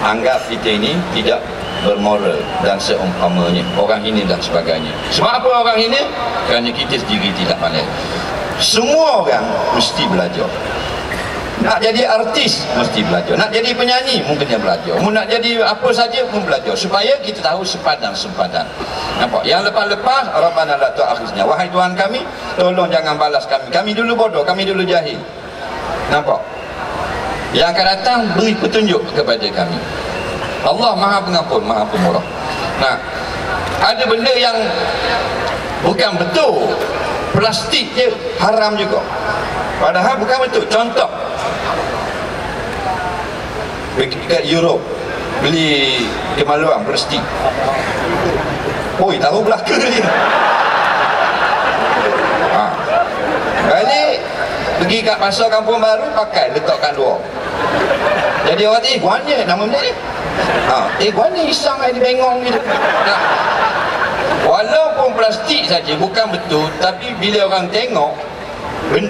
anggap kita ini tidak bermoral dan seumpamanya, orang hina dan sebagainya. Sebab apa orang hina? Kerana kita sendiri tidak pandai. Semua orang mesti belajar. Nak jadi artis mesti belajar, nak jadi penyanyi mungkin dia belajar, nak jadi apa saja pun belajar, supaya kita tahu sepadan. Nampak? Yang lepas-lepas, Rabbana la tu'akhizna, wahai Tuhan kami, tolong jangan balas kami dulu bodoh, kami dulu jahil. Nampak? Yang akan datang beri petunjuk kepada kami. Allah Maha Pengampun, Maha Pemurah. Nah, ada benda yang bukan betul, plastik je haram juga, padahal bukan betul. Contoh, dekat Europe beli kemaluan plastik, oi tahu belaka dia. Balik pergi kat pasar Kampung Baru pakai letak kat luar. Jadi orang kata, guana nama benda ni. Guana isang air bengong gitu. Nah, walaupun plastik saja bukan betul, tapi bila orang tengok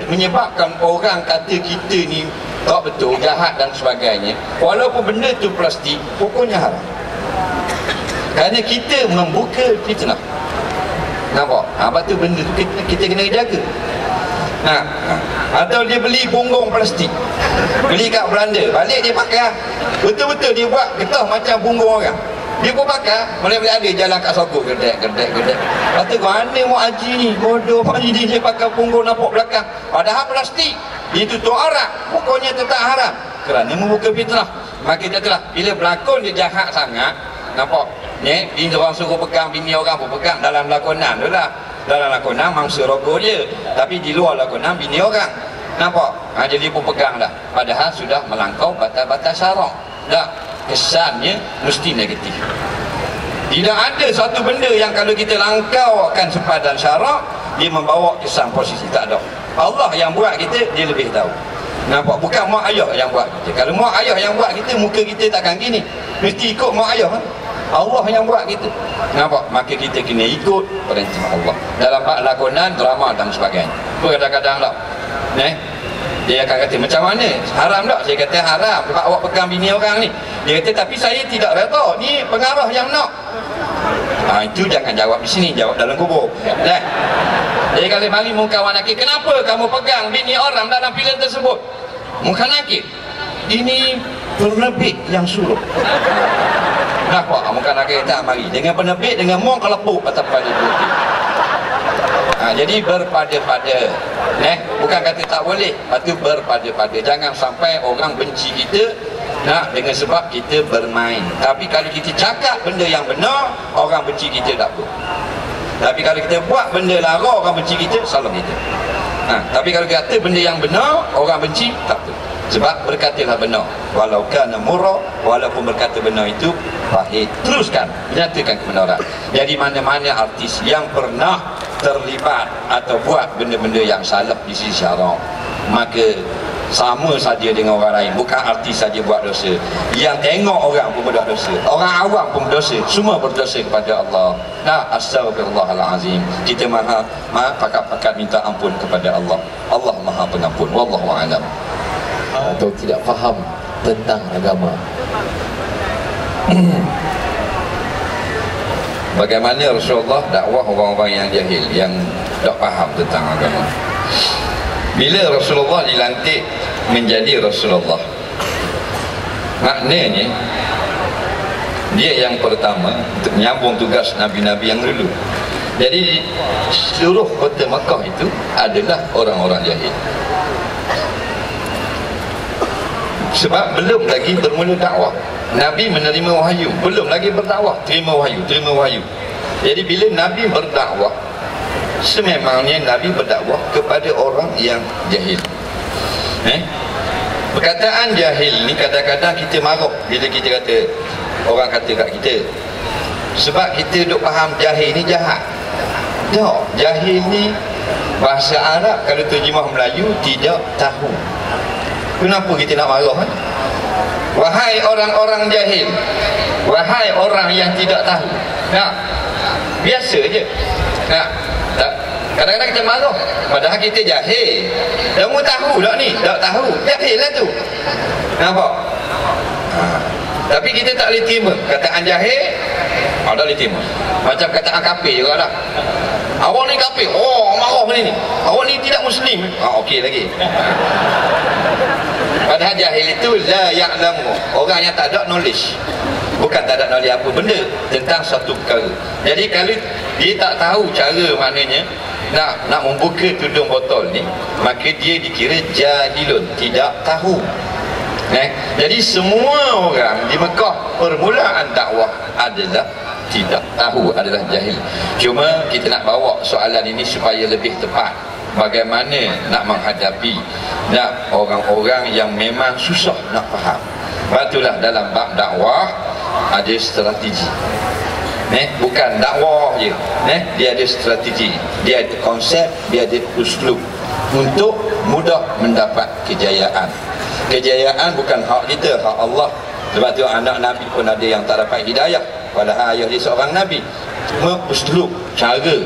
menyebabkan orang kata kita ni tak betul, jahat dan sebagainya. Walaupun benda tu plastik, pokoknya haram. Kerana kita membuka fitnah. Nampak? Lepas tu benda tu kita kena jaga. Atau dia beli punggung plastik, beli kat Belanda, balik dia pakai. Betul-betul dia buat getah macam punggung orang. Dia pun pakai, boleh-boleh ada jalan kat sokok, gedek. Lepas tu mana mau haji ni, bodoh Pak Haji dia pakai punggung nampak belakang. Padahal plastik, dia tutup aurat, pokoknya tetap haram. Kerana membuka fitnah. Maka dia telah, bila berlakon dia jahat sangat, nampak? Ni, bini orang suruh pegang, bini orang pun pegang dalam lakonan tu lah. Dalam lakonan mangsa rokok dia, tapi di luar lakonan bini orang. Nampak? Jadi pun pegang dah. Padahal sudah melangkau batas-batas syarak. Dah, kesannya mesti negatif. Tidak ada satu benda yang kalau kita langkaukan sepadan syarak, dia membawa kesan posisi. Tak ada. Allah yang buat kita, dia lebih tahu. Nampak? Bukan mak ayah yang buat kita. Kalau mak ayah yang buat kita, muka kita takkan gini. Mesti ikut mak ayah. Allah yang buat kita. Nampak? Maka kita kena ikut perintah Allah dalam bab lakonan, drama dan sebagainya. Tu kadang-kadang tak dia akan kata macam mana? Haram tak? Saya kata haram. Sebab awak pegang bini orang ni. Dia kata tapi saya tidak reda. Ni pengarah yang nak. Itu jangan jawab di sini, jawab dalam kubur. Jadi kalau mari muka awak nakik, kenapa kamu pegang bini orang dalam filem tersebut? Muka nakik. Ini penerbit yang suruh. Nampak? Muka nakik tak mari. Dengan penerbit, dengan muang kelepuk atas pada dia. Jadi berpada-pada. Bukan kata tak boleh, lepas berpada-pada. Jangan sampai orang benci kita dengan sebab kita bermain. Tapi kalau kita cakap benda yang benar, orang benci kita tak apa. Tapi kalau kita buat benda lara, orang benci kita, salah kita. Tapi kalau kita kata benda yang benar, orang benci, tak apa. Sebab berkatalah benar. Walau kana murra, walaupun berkata benar itu pahit, teruskan, nyatakan kebenaran. Jadi mana-mana artis yang pernah terlibat atau buat benda-benda yang salah di sisi syarak, maka sama saja dengan orang lain. Bukan artis saja buat dosa, yang tengok orang pun buat dosa, orang awam pun berdosa, semua berdosa kepada Allah. Astagfirullahalazim. Kita maha pakat-pakat minta ampun kepada Allah. Allah Maha Pengampun. Wallahu a'lam. Atau tidak faham tentang agama. Bagaimana Rasulullah dakwah orang-orang yang jahil, yang tak faham tentang agama. Bila Rasulullah dilantik menjadi Rasulullah, maknanya dia yang pertama untuk menyambung tugas Nabi-Nabi yang dulu. Jadi seluruh kota Makkah itu adalah orang-orang jahil. Sebab belum lagi bermula dakwah. Nabi menerima wahyu, belum lagi berdakwah, terima wahyu. Jadi bila Nabi berdakwah, sememangnya Nabi berdakwah kepada orang yang jahil. Perkataan jahil ni kadang-kadang kita marah bila kita kata, orang kata kat kita, sebab kita duk faham jahil ni jahat. Tak, jahil ni bahasa Arab kalau terjemah Melayu tidak tahu. Kenapa kita nak marah? Wahai orang-orang jahil, wahai orang yang tidak tahu. Biasa je. Kadang-kadang kita marah, padahal kita jahil. Kamu tahu tak ni? Tak tahu, jahil lah tu. Nampak? Tapi kita tak boleh terima kataan jahil. Tak boleh terima. Macam kataan kafir juga lah. Awak ni kafir, marah ni. Awak ni tidak muslim. Okey lagi. Padahal jahil itu la ya'lamu, orang yang tak ada knowledge. Bukan tak ada knowledge apa benda tentang satu perkara. Jadi kalau dia tak tahu cara maknanya nak membuka tudung botol ni, maka dia dikira jahilun, tidak tahu. Jadi semua orang di Mekah permulaan dakwah adalah tidak tahu, adalah jahil. Cuma kita nak bawa soalan ini supaya lebih tepat. Bagaimana nak menghadapi orang-orang yang memang susah nak faham. Itulah dalam bab dakwah ada strategi. Bukan dakwah je. Dia ada strategi, dia ada konsep, dia ada uslub. untuk mudah mendapat kejayaan. Kejayaan bukan hak kita, hak Allah. Sebab tu anak Nabi pun ada yang tak dapat hidayah, padahal ayah dia seorang Nabi. Cuma uslub, cara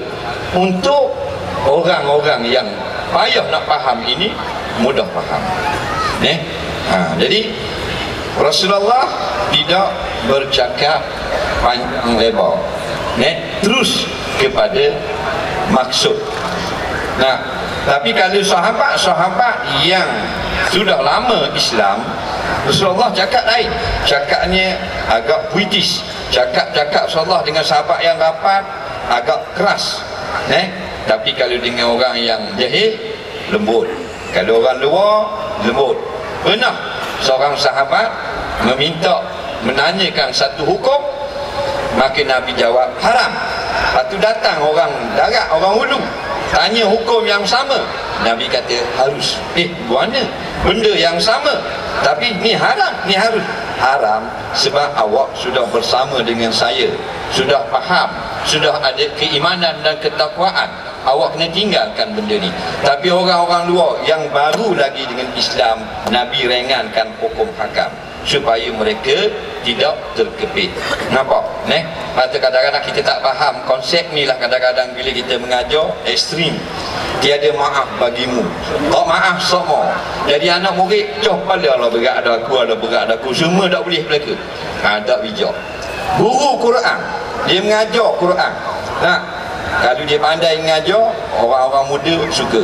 untuk orang-orang yang payah nak faham ini mudah faham. Jadi Rasulullah tidak bercakap panjang lebar, terus kepada maksud. Tapi kalau sahabat-sahabat yang sudah lama Islam, Rasulullah cakap lain. Cakapnya agak puitis. Cakap Rasulullah dengan sahabat yang rapat agak keras. Tapi kalau dengan orang yang jahil, lembut. Kalau orang luar, lembut. Pernah seorang sahabat menanyakan satu hukum, maka Nabi jawab haram. Lepas tu datang orang darat, orang hulu, tanya hukum yang sama. Nabi kata harus. Buana benda yang sama, tapi ni haram, ni harus. Haram sebab awak sudah bersama dengan saya, sudah faham, sudah ada keimanan dan ketakwaan. Awak kena tinggalkan benda ni. Tapi orang-orang luar yang baru lagi dengan Islam, Nabi ringankan hukum hakam supaya mereka tidak terkepit. Nampak? Maka kadang-kadang kita tak faham konsep ni lah. Kadang-kadang bila kita mengajar ekstrim, tiada maaf bagimu, tak maaf semua. Jadi anak murid jauh pada Allah, berat ada aku, semua tak boleh belaka. Tak bijak. Guru Quran, dia mengajar Quran. Kalau dia pandai mengajar, orang-orang muda suka.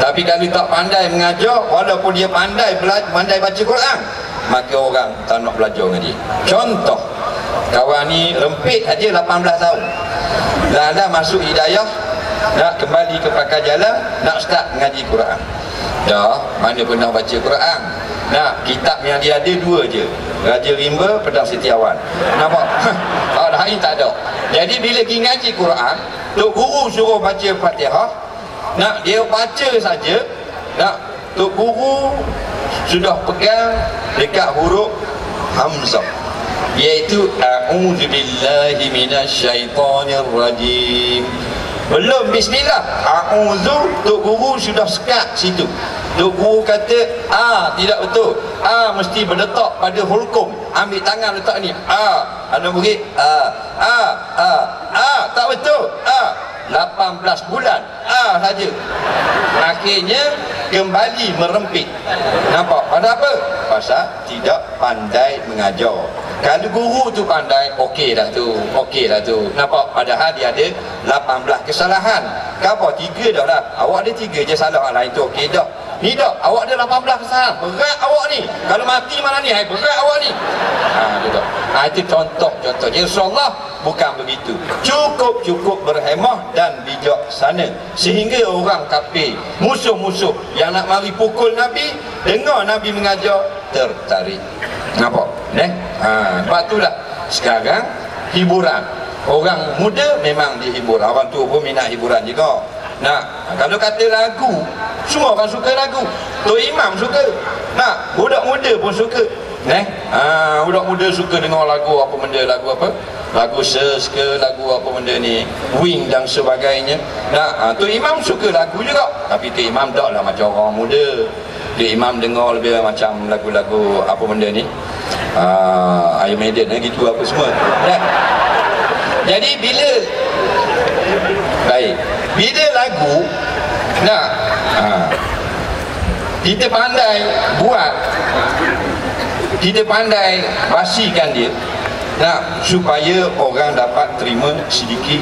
Tapi kalau tak pandai mengajar, walaupun dia pandai baca Quran, maka orang tak nak belajar dengan dia. Contoh, kawan ni rempit aja 18 tahun, dah masuk hidayah, nak kembali ke pakar jalan, nak start mengaji Quran. Dah, mana pernah baca Quran. Kitab yang dia ada dua je, Raja Rimba, Pedang Setiawan. Nampak? Lain tak ada. Jadi bila pergi ngaji Quran, Tok Guru suruh baca Fatihah, dia baca saja, Tok Guru sudah pegang dekat huruf Hamzah, iaitu a'udzubillahi minasyaitonirrajim. Belum bismillah, a'udzu, Tok Guru sudah sekat situ. Tok Guru kata tidak betul, mesti berletak pada hulkum. Ambil tangan letak ni, anak murid tak betul, 18 bulan saja. Akhirnya kembali merempit. Nampak? Pada apa? Pasal tidak pandai mengajar. Kalau guru tu pandai, okey dah tu. Nampak? Padahal dia ada 18 kesalahan. Kenapa? 3 dah lah. Awak ada 3 je salah, lain tu okey dah. Ni dah, awak ada 18 kesalahan. Berat awak ni. Kalau mati mana ni, berat awak ni. Itu contoh. Jadi Rasulullah bukan begitu. Cukup berhemah dan bijaksana, sehingga orang kafir, musuh-musuh yang nak mari pukul Nabi, dengar Nabi mengajar, tertarik. Nampak? Sebab itulah sekarang hiburan. Orang muda memang dihibur, orang tua pun minat hiburan juga. Kalau kata lagu, semua orang suka lagu. Tok Imam suka. Budak muda pun suka. Budak muda suka dengar lagu apa benda, lagu apa? Lagu Ses ke, lagu apa benda ni, Wing dan sebagainya. Tok Imam suka lagu juga. Tapi Tok Imam tak lah macam orang muda. Tok Imam dengar lebih macam lagu-lagu apa benda ni, Iron Maiden gitu apa semua. Jadi bila lagu kita pandai buat, kita pandai basikan dia, supaya orang dapat terima sedikit.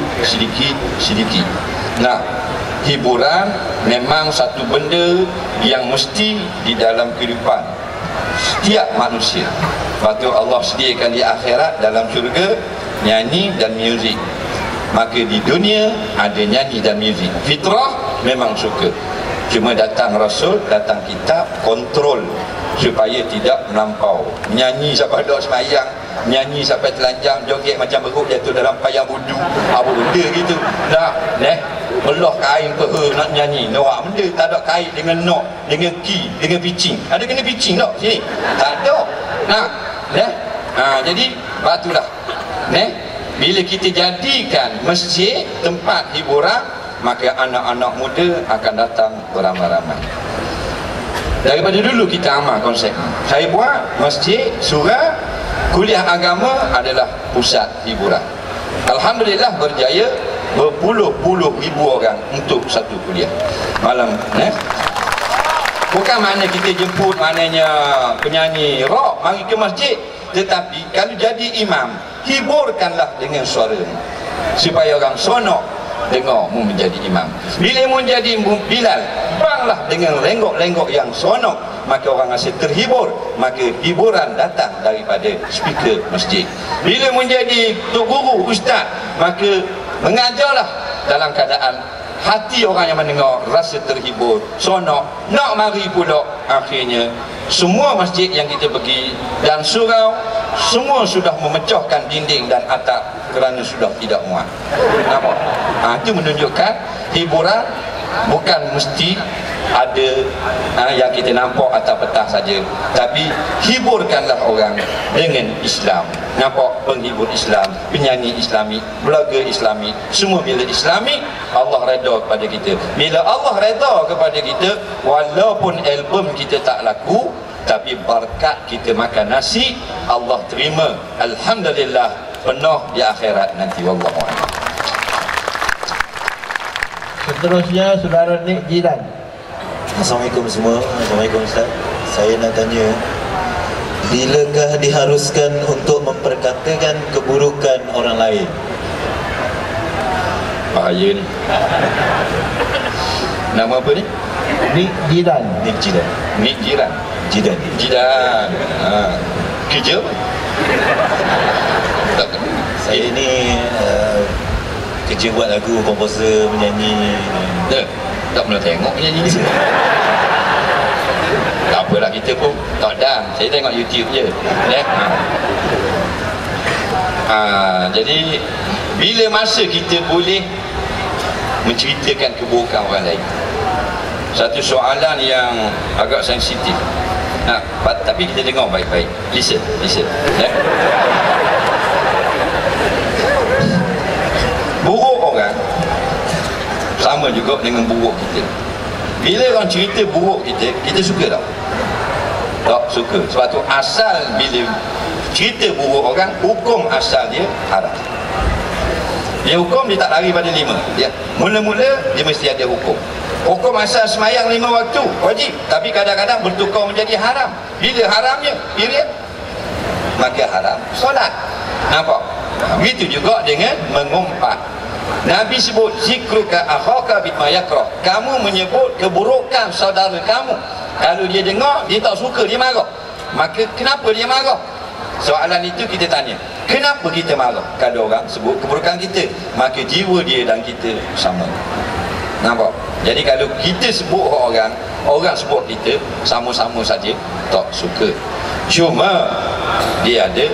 Hiburan memang satu benda yang mesti di dalam kehidupan setiap manusia. Lepas Allah sediakan di akhirat, dalam syurga, nyanyi dan muzik. Maka di dunia ada nyanyi dan muzik. Fitrah memang suka. Cuma datang Rasul, datang kitab, kontrol supaya tidak melampau. Nyanyi sampai dok semayang, nyanyi sampai telanjang, joget macam beruk jatuh dalam payang wudu, apa benda gitu. Belah kain peha nak nyanyi, noak benda, tak ada kait dengan nok, dengan key, dengan pitching. Ada kena pitching tak sini? Tak ada. Jadi batulah. Bila kita jadikan masjid tempat hiburan, maka anak-anak muda akan datang beramai-ramai. Daripada dulu kita amal konsep. Saya buat masjid, surau, kuliah agama adalah pusat hiburan. Alhamdulillah berjaya, berpuluh-puluh ribu orang untuk satu kuliah malam. Bukan makna kita jemput maknanya penyanyi rock mari ke masjid, tetapi kalau jadi imam, hiburkanlah dengan suaramu supaya orang sonok dengar mu menjadi imam. Bila mu jadi Bilal, banglah dengan lenggok-lenggok yang sonok, maka orang rasa terhibur, maka hiburan datang daripada speaker masjid. Bila mu jadi tok guru, ustaz, maka mengajarlah dalam keadaan hati orang yang mendengar rasa terhibur, sonok, nak mari pula. Akhirnya semua masjid yang kita pergi dan surau semua sudah memecahkan dinding dan atap kerana sudah tidak muat. Nampak? Itu menunjukkan hiburan bukan mesti ada yang kita nampak atas petang saja, tapi hiburkanlah orang dengan Islam. Nampak? Penghibur Islam, penyanyi Islami, blogger Islami, semua bila Islami, Allah redha kepada kita. Bila Allah redha kepada kita, walaupun album kita tak laku, tapi berkat kita makan nasi, Allah terima, alhamdulillah, penuh di akhirat nanti. Wallahu a'lam. Seterusnya saudara Nik Jidan. Assalamualaikum semua. Assalamualaikum Ustaz. Saya nak tanya, bilakah diharuskan untuk memperkatakan keburukan orang lain? Bahaya ni. Nama apa ni? Nik Jidan. Nik Jidan. Nik Jiran. Jidan. Jidan. Kerja apa? Tak. Saya ni kerja buat lagu, komposer, menyanyi. Tak pernah tengok penyanyi ni. Tak apalah, kita pun tak dam. Saya tengok YouTube je. Jadi bila masa kita boleh menceritakan keburukan orang lain? Satu soalan yang agak sensitif. Tapi kita dengar baik-baik. Listen. Buruk orang sama juga dengan buruk kita. Bila orang cerita buruk kita, kita suka tak? Tak suka. Sebab tu asal bila cerita buruk orang, hukum asal dia haram. Dia hukum, dia tak lari pada 5. Dia mula-mula dia mesti ada hukum. Hukum asal semayang 5 waktu wajib, tapi kadang-kadang bertukar menjadi haram. Bila haramnya, period, maka haram solat. Nampak? Begitu juga dengan mengumpat. Nabi sebut zikruka akhaka bima yakrah. Kamu menyebut keburukan saudara kamu. Kalau dia dengar, dia tak suka, dia marah. Maka kenapa dia marah? Soalan itu kita tanya, kenapa kita marah? Kalau orang sebut keburukan kita, maka jiwa dia dan kita sama. Nampak? Jadi kalau kita sebut orang sebut kita, sama-sama saja tak suka. Cuma dia ada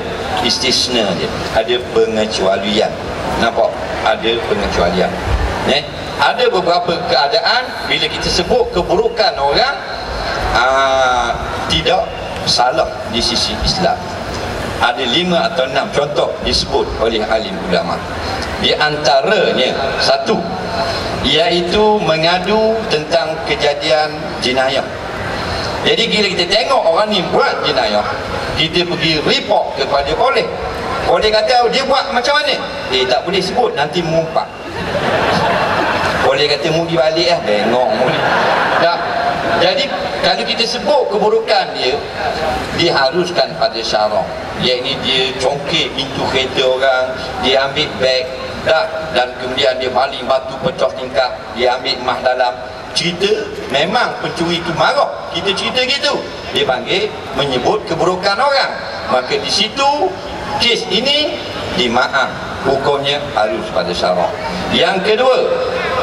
istisna dia, ada pengecualian. Nampak? Ada pengecualian. Ada beberapa keadaan bila kita sebut keburukan orang tidak salah di sisi Islam. Ada 5 atau 6 contoh disebut oleh alim ulama. Di antaranya satu, iaitu mengadu tentang kejadian jenayah. Jadi bila kita tengok orang ni buat jenayah, kita pergi report kepada polis. Polis kata dia buat macam mana? Tak boleh sebut, nanti mengumpat. Polis kata mu pergi balik lah, bengok mu ni. Tak. Jadi kalau kita sebut keburukan dia, diharuskan pada syarak. Iaitu dia congkek pintu kereta orang, dia ambil beg, tak? Dan kemudian dia baling batu pecah tingkap, dia ambil emas dalam. Cerita memang pencuri itu marah, kita cerita gitu, dia panggil menyebut keburukan orang. Maka di situ kes ini dimaaf, hukumnya harus pada syarak. Yang kedua,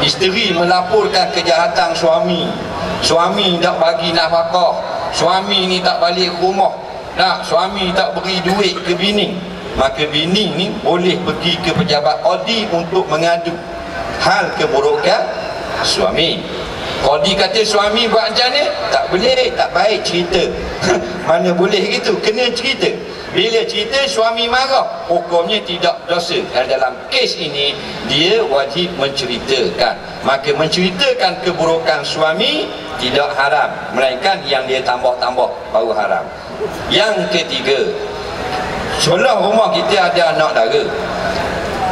isteri melaporkan kejahatan suami. Suami tak bagi nafkah, suami ni tak balik rumah, suami tak beri duit ke bini. Maka bini ni boleh pergi ke pejabat qadi untuk mengadu hal keburukan suami. Qadi kata suami buat macam ni, tak boleh, tak baik cerita. Mana boleh gitu, kena cerita. bila cerita suami marah, hukumnya tidak dosa. Dalam kes ini dia wajib menceritakan. Maka menceritakan keburukan suami tidak haram, melainkan yang dia tambah-tambah baru haram. Yang ketiga, sebelah rumah kita ada anak dara.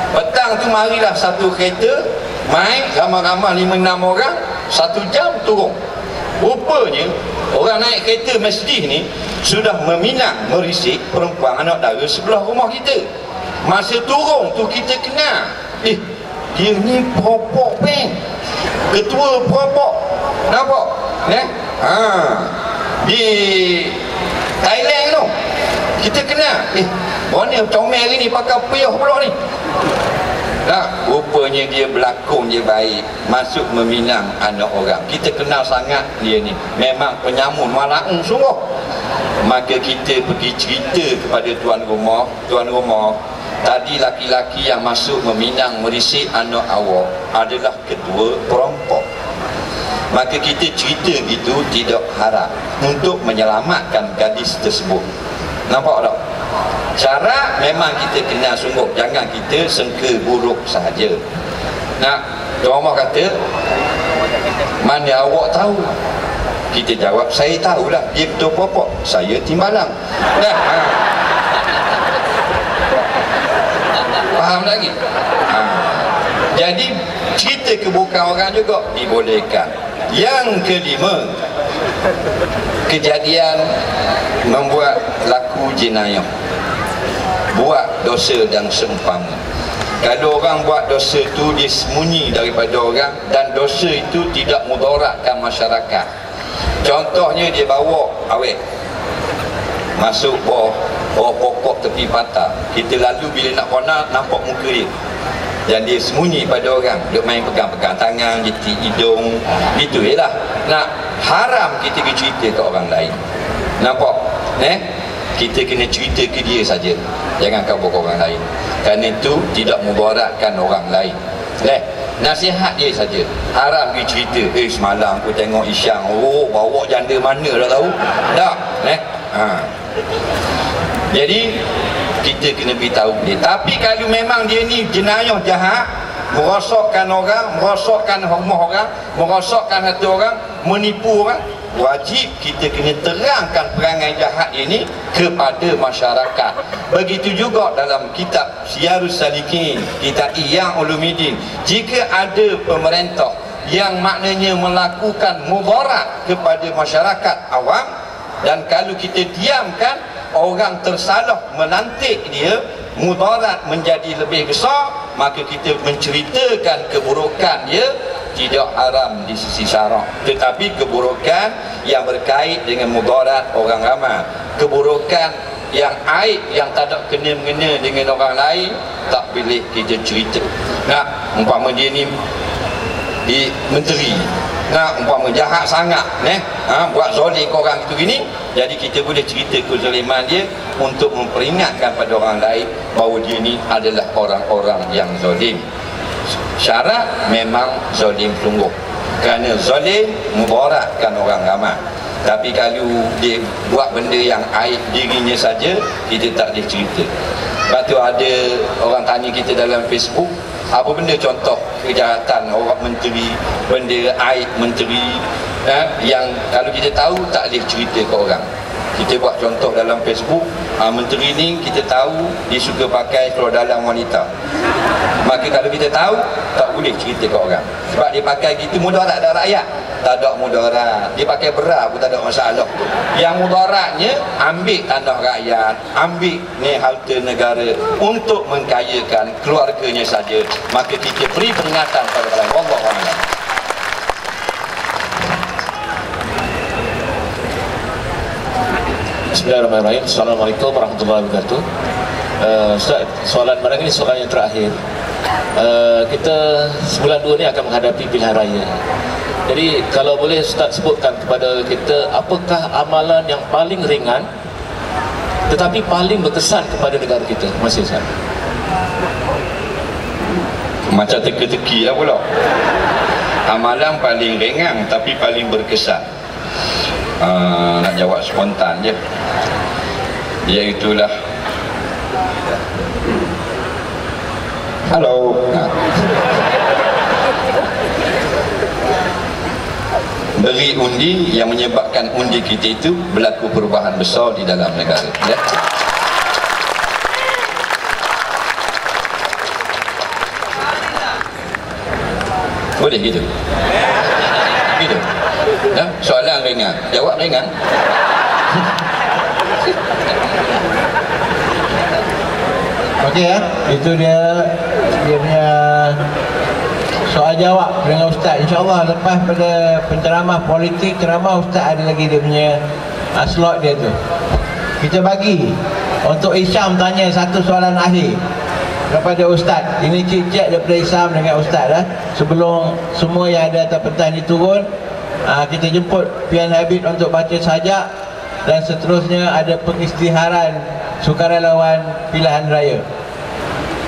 Petang tu marilah satu kereta, main ramai-ramai 5-6 orang, 1 jam turun. Rupanya orang naik kereta Mercedes ni sudah meminang merisik perempuan anak dara sebelah rumah kita. Masa turun tu kita kenal, dia ni perokok pen, ketua perokok. Nampak? Di Thailand tu kita kenal. Mana comel hari ni pakai piyah pula ni. Rupanya dia berlakon je baik, masuk meminang anak orang. Kita kenal sangat dia ni, memang penyamun malaung sungguh. Maka kita pergi cerita kepada tuan rumah, tadi laki-laki yang masuk meminang merisik anak awak adalah ketua perampok. Maka kita cerita gitu tidak haram untuk menyelamatkan gadis tersebut. Nampak tak? Cara memang kita kenal sungguh, jangan kita sangka buruk sahaja. Orang kata, mana awak tahu? Kita jawab, saya tahulah dia betul popok, saya timbalang. Faham lagi? Jadi cerita keburukan orang juga dibolehkan. Yang kelima, kejadian membuat laku jenayah, buat dosa dan seumpama. Kalau orang buat dosa itu dia sembunyi daripada orang dan dosa itu tidak mudaratkan masyarakat. Contohnya dia bawa awet masuk bawah pokok tepi pantai, kita lalu bila nak kona nampak muka dia dan dia sembunyi pada orang, dia main pegang-pegang tangan, jeti hidung, gitu je lah. Haram kita kena cerita ke orang lain. Nampak? Kita kena cerita ke dia saja, jangan kabur ke orang lain, kerana itu tidak mudaratkan orang lain. Nasihat dia saja. Haram dia cerita, semalam aku tengok Isyang, bawa janda mana dah tahu. Tak, jadi kita kena beritahu dia. Tapi kalau memang dia ni jenayah jahat, merosakkan orang, merosakkan rumah orang, merosakkan hati orang, menipu orang, wajib kita kena terangkan perangai jahat ini kepada masyarakat. Begitu juga dalam kitab Syiarus Salikin, kitab Ihya Ulumuddin, jika ada pemerintah yang maknanya melakukan mudarat kepada masyarakat awam, dan kalau kita diamkan, orang tersalah melantik dia, mudarat menjadi lebih besar, maka kita menceritakan keburukan dia tidak haram di sisi syarak. Tetapi keburukan yang berkait dengan mudarat orang ramai, keburukan yang aib yang tak ada kena-mengena dengan orang lain, tak boleh kita cerita. Umpama dia ni di menteri, umpama jahat sangat, buat zalim ke orang itu gini, jadi kita boleh cerita kezaliman dia untuk memperingatkan pada orang lain bahawa dia ni adalah orang-orang yang zalim. Syarat memang zalim sungguh, kerana zalim mudaratkan orang ramai. Tapi kalau dia buat benda yang aib dirinya saja, kita tak boleh cerita. Sebab tu ada orang tanya kita dalam Facebook, apa benda contoh kejahatan orang menteri, benda aib menteri, yang kalau kita tahu tak boleh cerita ke orang. Kita buat contoh dalam Facebook, menteri ni kita tahu dia suka pakai seluar dalam wanita, maka kalau kita tahu tak boleh cerita ke orang, sebab dia pakai gitu mudarat ada rakyat. Tak ada mudarat, dia pakai bra pun tak ada masalah. Yang mudaratnya ambil tanah rakyat, ambil ni harta negara untuk mengkayakan keluarganya saja, maka kita beri peringatan pada orang. Wallahu a'lam. Bismillahirrahmanirrahim. Assalamualaikum warahmatullahi wabarakatuh. Ustaz, soalan barang ini soalan yang terakhir. Kita sebulan 2 ni akan menghadapi pilihan raya. Jadi kalau boleh Ustaz sebutkan kepada kita, apakah amalan yang paling ringan tetapi paling berkesan kepada negara kita? Terima kasih Ustaz. Macam teka-teki lah pula. Amalan paling ringan tapi paling berkesan, nak jawab spontan je, iaitulah Halo. Beri undi yang menyebabkan undi kita itu berlaku perubahan besar di dalam negara. Ya. Boleh gitu? Gitu? Ya? Soalan ringan, jawab ringan. Okey ya, itu dia punya soal jawab dengan Ustaz. InsyaAllah lepas pada penceramah politik, ceramah Ustaz ada lagi dia punya slot dia tu. Kita bagi untuk Isyam tanya satu soalan akhir kepada Ustaz. Ini cik-cik daripada Isyam dengan Ustaz lah. Sebelum semua yang ada atas pentas ni turun, kita jemput Pian Habib untuk baca sajak, dan seterusnya ada pengisytiharan sukarelawan pilihan raya.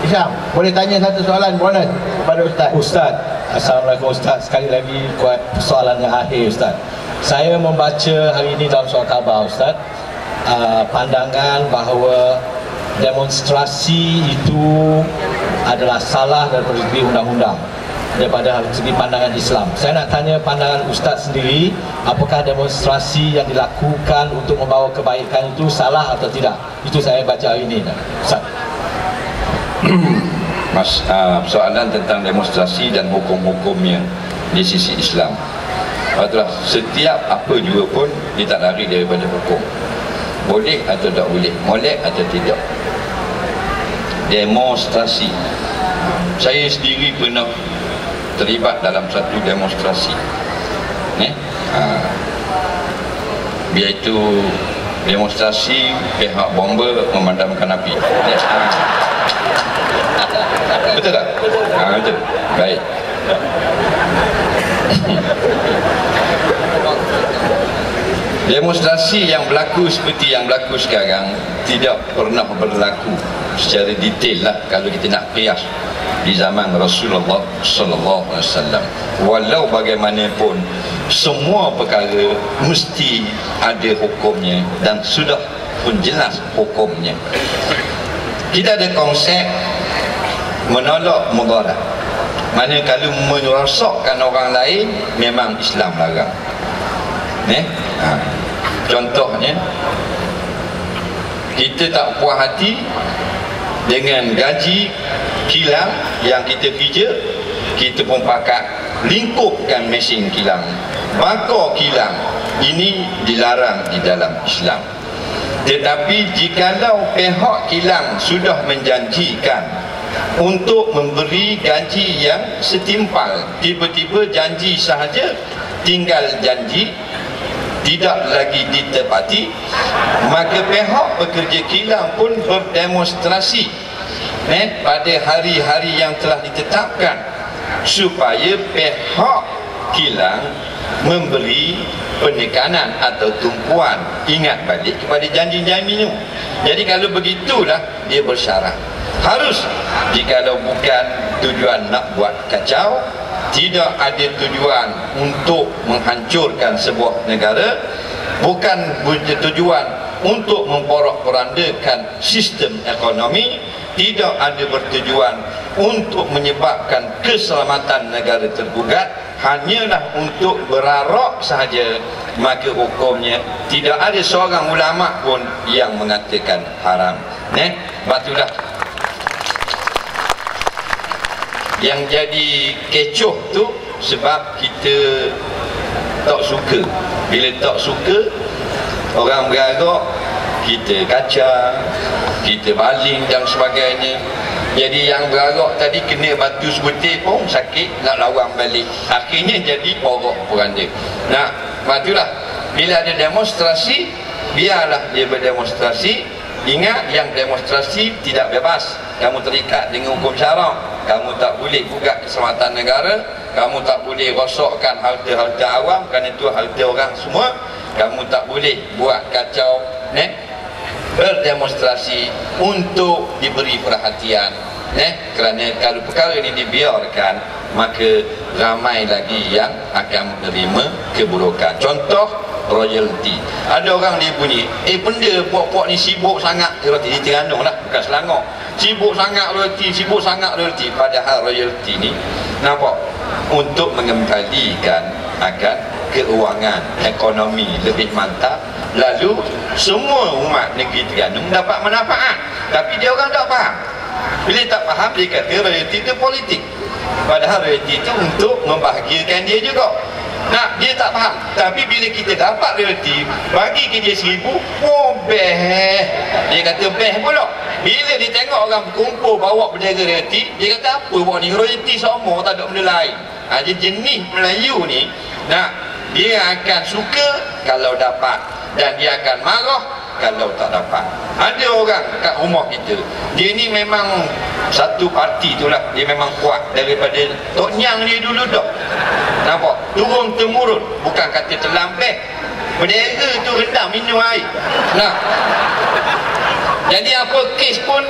Isyam, boleh tanya satu soalan bonus kepada Ustaz? Ustaz, Assalamualaikum Ustaz. Sekali lagi buat soalan yang akhir Ustaz. Saya membaca hari ini dalam surat khabar Ustaz, pandangan bahawa demonstrasi itu adalah salah daripada segi undang-undang, daripada segi pandangan Islam. Saya nak tanya pandangan Ustaz sendiri, apakah demonstrasi yang dilakukan untuk membawa kebaikan itu salah atau tidak? Itu saya baca hari ini Ustaz. Mas, soalan tentang demonstrasi dan hukum-hukumnya di sisi Islam. Itulah, setiap apa juga pun dia tak lari daripada hukum. Boleh atau tak boleh, molek atau tidak. Demonstrasi, saya sendiri pernah terlibat dalam satu demonstrasi, iaitu demonstrasi pihak bomba memadamkan api. Betul tak? Betul. Baik. Demonstrasi yang berlaku seperti yang berlaku sekarang tidak pernah berlaku secara detail lah kalau kita nak qiyas di zaman Rasulullah sallallahu alaihi wasallam. Walau bagaimanapun semua perkara mesti ada hukumnya dan sudah pun jelas hukumnya. Kita ada konsep menolak mudarat. Mana kalau merosakkan orang lain memang Islam larang. Contohnya, kita tak puas hati dengan gaji kilang yang kita kerja, kita pun pakat lingkupkan mesin kilang, bakar kilang. Ini dilarang di dalam Islam. Tetapi jikalau pihak kilang sudah menjanjikan untuk memberi gaji yang setimpal, tiba-tiba janji sahaja, tinggal janji, tidak lagi ditepati, maka pihak pekerja kilang pun berdemonstrasi pada hari-hari yang telah ditetapkan supaya pihak kilang memberi penekanan atau tumpuan, ingat balik kepada janji-janji itu. Jadi kalau begitulah dia bersyarat. Harus, jikalau bukan tujuan nak buat kacau, tidak ada tujuan untuk menghancurkan sebuah negara, bukan tujuan untuk memporak-porandakan sistem ekonomi, tidak ada bertujuan untuk menyebabkan keselamatan negara tergugat, hanyalah untuk berarak sahaja, maka hukumnya tidak ada seorang ulama pun yang mengatakan haram. Batulah yang jadi kecoh tu sebab kita tak suka. Bila tak suka, orang beragak, kita kacau, kita baling dan sebagainya. Jadi yang beragak tadi kena batu sebutir pun sakit, nak lawan balik. Akhirnya jadi porak-poranda. Nah, batulah bila ada demonstrasi, biarlah dia berdemonstrasi. Ingat, yang demonstrasi tidak bebas. Kamu terikat dengan hukum syarak. Kamu tak boleh gugat keselamatan negara. Kamu tak boleh rosakkan harta-harta awam, kerana itu harta orang semua. Kamu tak boleh buat kacau. Berdemonstrasi untuk diberi perhatian. Kerana kalau perkara ini dibiarkan, maka ramai lagi yang akan menerima keburukan. Contoh, royalty. Ada orang dia bunyi, benda puak-puak ni sibuk sangat royalty di Terengganu lah, bukan Selangor. Sibuk sangat royalty, padahal royalty ni nampak untuk mengembalikan agar keuangan ekonomi lebih mantap, lalu semua umat negeri Terengganu dapat manfaat. Tapi dia orang tak faham. Bila tak faham, dia kata royalty itu politik, padahal royalty itu untuk membahagiakan dia juga. Nah, dia tak faham. Tapi bila kita dapat royalty, bagi ke dia 1,000, oh beh, dia kata beh pula. Bila dia tengok orang berkumpul bawa bendera royalty, dia kata apa buat ni, royalty semua, tak ada benda lain. Jenis Melayu ni, nah, dia akan suka kalau dapat, dan dia akan marah kalau tak dapat. Ada orang kat rumah kita, dia ni memang satu parti tu lah, dia memang kuat daripada Tok Nyang dia dulu dah. Nampak? Turun temurun, bukan kata terlambat. Bendera tu rendam minum air. Nah, jadi apa kes pun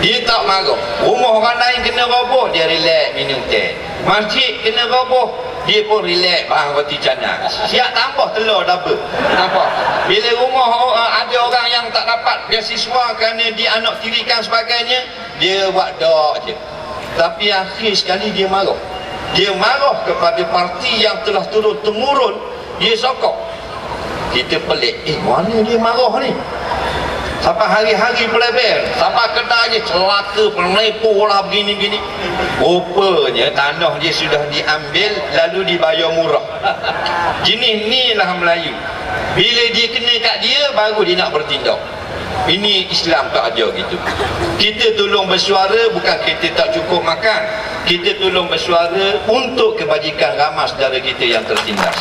dia tak marah. Rumah orang lain kena roboh, dia relax minum teh. Masjid kena roboh, dia pun relax bang roti canai. Siap tambah telur double. Nampak? Bila rumah ada orang yang tak dapat beasiswa kerana dia anak tirikan sebagainya, dia buat dok je. Tapi akhir sekali dia marah. Dia marah kepada parti yang telah turun temurun, dia sokong. Kita pelik, mana dia marah ni? Sampai hari-hari pelebel, sampai kedai je celaka, pelepoh lah begini-begini. Rupanya tanah dia sudah diambil lalu dibayar murah. Jenis ni lah Melayu. Bila dia kena kat dia, baru dia nak bertindak. Ini Islam tak ajar gitu. Kita tolong bersuara, bukan kita tak cukup makan. Kita tolong bersuara untuk kebajikan ramai saudara kita yang tertindas.